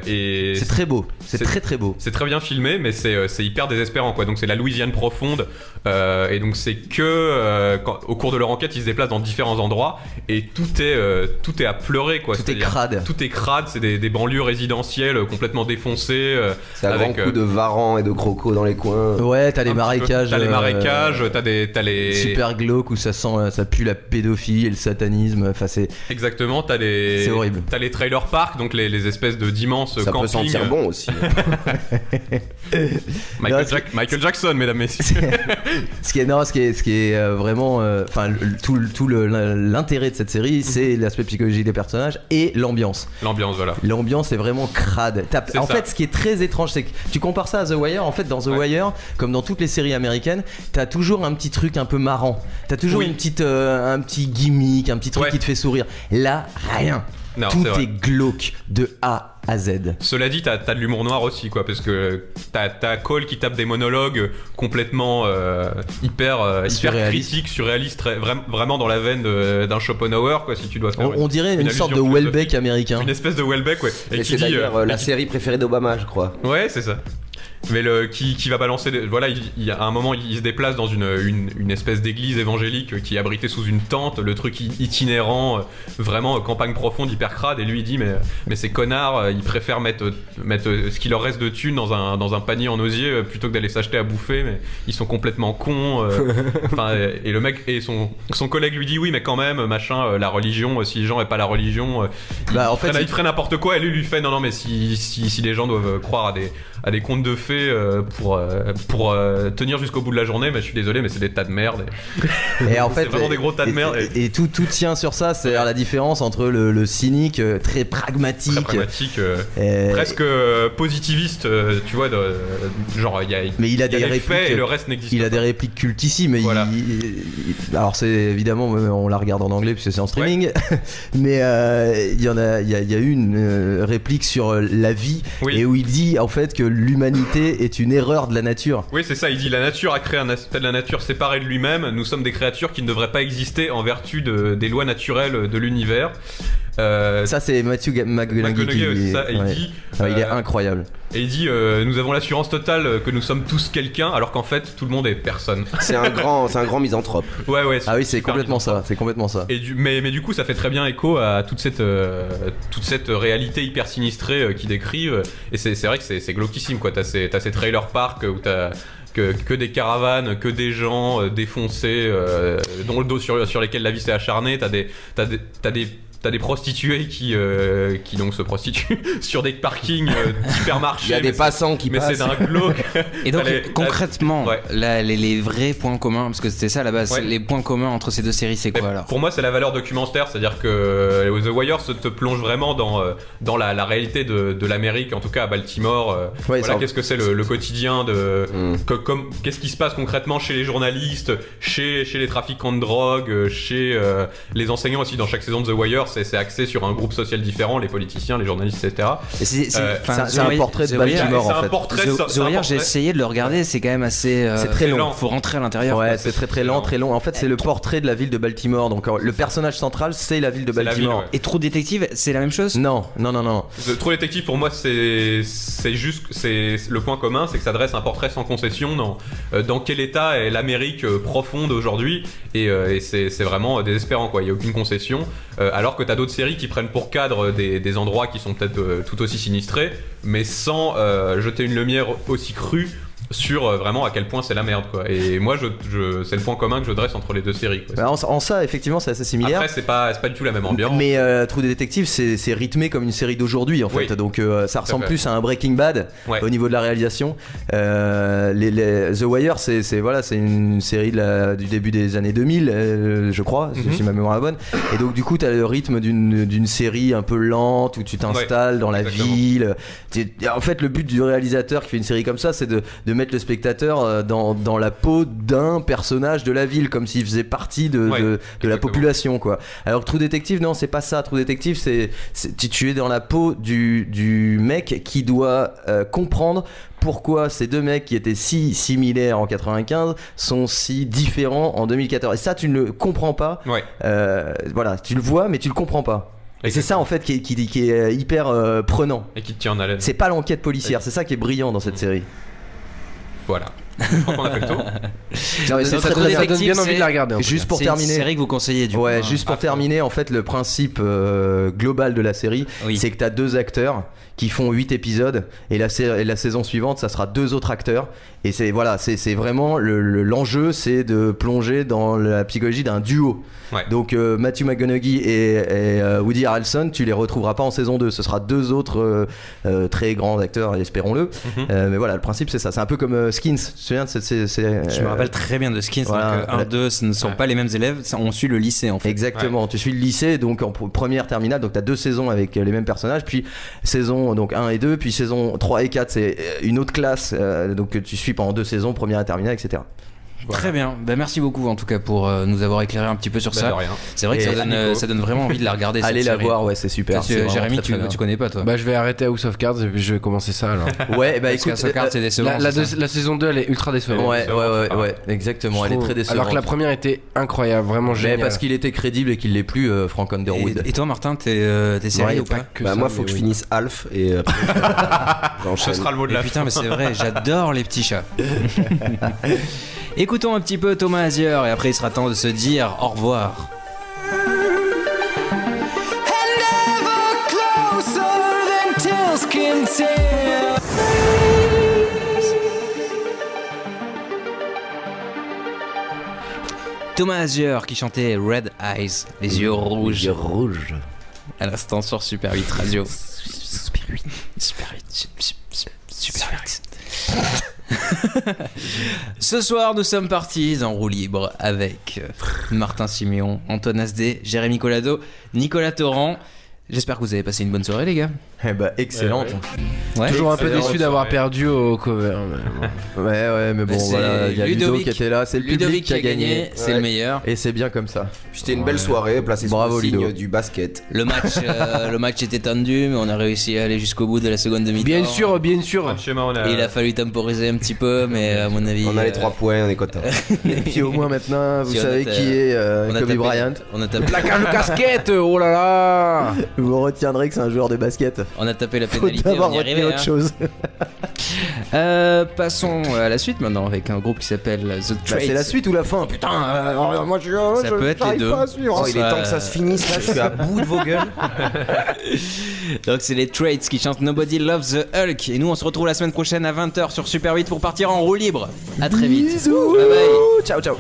Et c'est très beau, c'est très beau. C'est très bien filmé, mais c'est hyper désespérant quoi. Donc c'est la Louisiane profonde, et donc c'est que au cours de leur enquête, ils se déplacent dans différents endroits et tout est à pleurer quoi. Tout est crade. Tout est crade, c'est des banlieues résidentielles complètement défoncées. C'est un grand coup de varans et de crocos dans les coins. Ouais, t'as les marécages. T'as les marécages, t'as les super glauques où ça pue la pédophilie et le satanisme. Enfin, c'est exactement. C'est horrible. T'as les trailer parks, donc les espèces d'immenses campings. Ça peut sentir bon aussi. Michael Jackson, mesdames, messieurs. Ce qui est vraiment, tout l'intérêt de cette série, c'est l'aspect psychologique des personnages et l'ambiance. Voilà. L'ambiance est vraiment crade. En fait, ce qui est très étrange, c'est que tu compares ça à The Wire. En fait, dans The Wire, comme dans toutes les séries américaines, t'as toujours un petit truc un peu marrant. T'as toujours un petit gimmick, un petit truc qui te fait sourire. Là, rien. Non, tout est glauque de A à Z. Cela dit, t'as de l'humour noir aussi, quoi, parce que t'as Cole qui tape des monologues complètement hyper critiques, surréalistes, vraiment dans la veine d'un Schopenhauer, quoi, si tu dois faire. On dirait une sorte de Welbeck américain. Une espèce de Welbeck, ouais. Et c'est d'ailleurs la série préférée d'Obama, je crois. Ouais, c'est ça. Mais qui va balancer à un moment il se déplace dans une espèce d'église évangélique qui est abritée sous une tente, le truc itinérant, vraiment campagne profonde, hyper crade, et lui il dit mais ces connards ils préfèrent mettre ce qu'il leur reste de thunes dans un panier en osier plutôt que d'aller s'acheter à bouffer, mais ils sont complètement cons. Et le mec et son collègue lui dit oui mais quand même machin, la religion, si les gens n'aient pas la religion ils feraient n'importe quoi, et lui fait non mais si les gens doivent croire à des contes de fées pour tenir jusqu'au bout de la journée, mais je suis désolé mais c'est des tas de merde et en fait c'est vraiment des gros tas de merde et tout tient sur ça, c'est la différence entre le cynique très pragmatique presque positiviste, tu vois, genre mais il a des répliques faits et le reste n'existe pas. A des répliques cultissimes alors c'est évidemment on la regarde en anglais puisque c'est en streaming mais il y a eu une réplique sur la vie et où il dit en fait que l'humanité est une erreur de la nature. Oui, c'est ça, il dit la nature a créé un aspect de la nature séparé de lui-même, nous sommes des créatures qui ne devraient pas exister en vertu des lois naturelles de l'univers. Ça c'est Matthew McConaughey, ça, il dit il est incroyable. Et il dit nous avons l'assurance totale que nous sommes tous quelqu'un, alors qu'en fait tout le monde est personne. C'est un grand misanthrope. Ouais. Ah oui, c'est complètement ça. Et mais du coup ça fait très bien écho à toute cette réalité hyper sinistrée qu'ils décrivent. Et c'est vrai que c'est glauquissime quoi. T'as ces trailer parks où t'as que des caravanes, que des gens défoncés dont le dos sur lesquels la vie s'est acharnée. T'as des prostituées qui donc se prostituent sur des parkings d'hypermarchés. Il y a des passants qui passent. Mais c'est d'un glauque. Et donc concrètement, les vrais points communs, parce que c'était ça à la base, les points communs entre ces deux séries, c'est quoi alors ? Pour moi, c'est la valeur documentaire, c'est-à-dire que The Wire te plonge vraiment dans la réalité de l'Amérique, en tout cas à Baltimore. Qu'est-ce que c'est le quotidien qu'est-ce qui se passe concrètement chez les journalistes, chez les trafiquants de drogue, chez les enseignants aussi. Dans chaque saison de The Wire, c'est axé sur un groupe social différent, les politiciens, les journalistes, etc. C'est un portrait de Baltimore en fait. The Wire, j'ai essayé de le regarder, c'est quand même assez. C'est très long. Faut rentrer à l'intérieur. Ouais, c'est très lent. En fait, c'est le portrait de la ville de Baltimore. Donc le personnage central, c'est la ville de Baltimore. Et True Detective, c'est la même chose ? Non. True Detective, pour moi, c'est le point commun, c'est que ça dresse un portrait sans concession dans quel état est l'Amérique profonde aujourd'hui, et c'est vraiment désespérant quoi. Il y a aucune concession, alors que t'as d'autres séries qui prennent pour cadre des endroits qui sont peut-être tout aussi sinistrés, mais sans jeter une lumière aussi crue sur vraiment à quel point c'est la merde quoi. Et moi c'est le point commun que je dresse entre les deux séries quoi. En ça effectivement c'est assez similaire. Après c'est pas du tout la même ambiance. Mais True Detective c'est rythmé comme une série d'aujourd'hui en fait. Donc ça ressemble plus à un Breaking Bad au niveau de la réalisation. The Wire c'est une série du début des années 2000 je crois, si ma mémoire est bonne. Et donc du coup t'as le rythme d'une série un peu lente où tu t'installes dans la ville. En fait le but du réalisateur qui fait une série comme ça c'est de mettre le spectateur dans la peau d'un personnage de la ville, comme s'il faisait partie de la population quoi. Alors que True Detective non c'est pas ça. True Detective tu es dans la peau du mec qui doit comprendre pourquoi ces deux mecs qui étaient si similaires en 95 sont si différents en 2014, et ça tu ne le comprends pas. Tu le vois mais tu le comprends pas. Et c'est ça en fait qui est hyper prenant et qui te tient en haleine. C'est pas l'enquête policière, c'est ça qui est brillant dans cette série. Voilà. Je crois qu'on a fait le tour. Non, mais Ça donne bien envie de la regarder. Juste pour C'est terminer. une série que vous conseillez du coup. Ouais, juste pour terminer, en fait, le principe global de la série, c'est que t'as 2 acteurs qui font 8 épisodes et la saison suivante, ça sera 2 autres acteurs. Et c'est voilà, c'est vraiment l'enjeu, c'est de plonger dans la psychologie d'un duo. Ouais. Donc Matthew McConaughey et Woody Harrelson, tu les retrouveras pas en saison 2. Ce sera 2 autres très grands acteurs, espérons-le. Mais voilà, le principe c'est ça. C'est un peu comme Skins. Tu te souviens de Je me rappelle très bien de Skins. Voilà. Donc 1, 2, ce ne sont pas les mêmes élèves. On suit le lycée en fait. Exactement. Tu suis le lycée, donc en première terminale. Donc t'as 2 saisons avec les mêmes personnages. Puis saison donc 1 et 2. Puis saison 3 et 4, c'est une autre classe. Donc tu suis pendant 2 saisons, première et terminale, etc. Voilà. Très bien, merci beaucoup en tout cas pour nous avoir éclairé un petit peu sur ça. De rien. C'est vrai que ça donne vraiment envie de la regarder. Allez cette la série. voir, ouais, c'est super. Jérémy, tu connais pas toi? Bah je vais arrêter House of Cards et puis je vais commencer ça alors. Ouais, bah Parce écoute, House of Cards c'est décevant. La saison 2 elle est ultra décevante. Ouais, exactement, elle est très décevante. Alors que la première était incroyable, vraiment géniale. Parce qu'il était crédible et qu'il l'est plus, Frank Underwood. Et toi Martin, t'es série ou pas? Bah moi faut que je finisse Alf et Ce sera le mot de la fin. Putain mais c'est vrai, j'adore les petits chats. Écoutons un petit peu Thomas Azier et après il sera temps de se dire au revoir. Thomas Azier qui chantait Red Eyes, les yeux rouges. Les yeux rouges. À l'instant sur Super 8 Radio. Super 8. Ce soir, nous sommes partis en roue libre avec Martin Siméon, Antoine Asdé, Jérémy Collado, Nicolas Torrent. J'espère que vous avez passé une bonne soirée, les gars. Eh bah, excellente. Ouais. Toujours un peu déçu d'avoir perdu au cover. Ouais, mais bon, voilà, il y a Ludo qui était là, c'est le public qui a gagné. C'est le meilleur. Et c'est bien comme ça. C'était une belle soirée, placée sous le signe du basket. Le match était tendu, mais on a réussi à aller jusqu'au bout de la seconde demi-temps. Bien sûr. Et il a fallu temporiser un petit peu, mais à mon avis. On a les 3 points, on est content. Et puis au moins maintenant, vous savez qui est Kobe Bryant. On a tapé. Plaquage de casquette, oh là là. Vous retiendrez que c'est un joueur de basket. On a tapé la Faut pénalité. avoir On y retenu arrivait, autre chose. Passons à la suite maintenant avec un groupe qui s'appelle The Traits. C'est la suite ou la fin? Putain, moi ça peut être les deux. Pas à suivre. Il est temps que ça se finisse là, je suis à bout de vos gueules. Donc c'est les Traits qui chantent Nobody Loves the Hulk. Et nous on se retrouve la semaine prochaine à 20h sur Super 8 pour partir en roue libre. À très vite. Bisous. Bye bye. Ciao.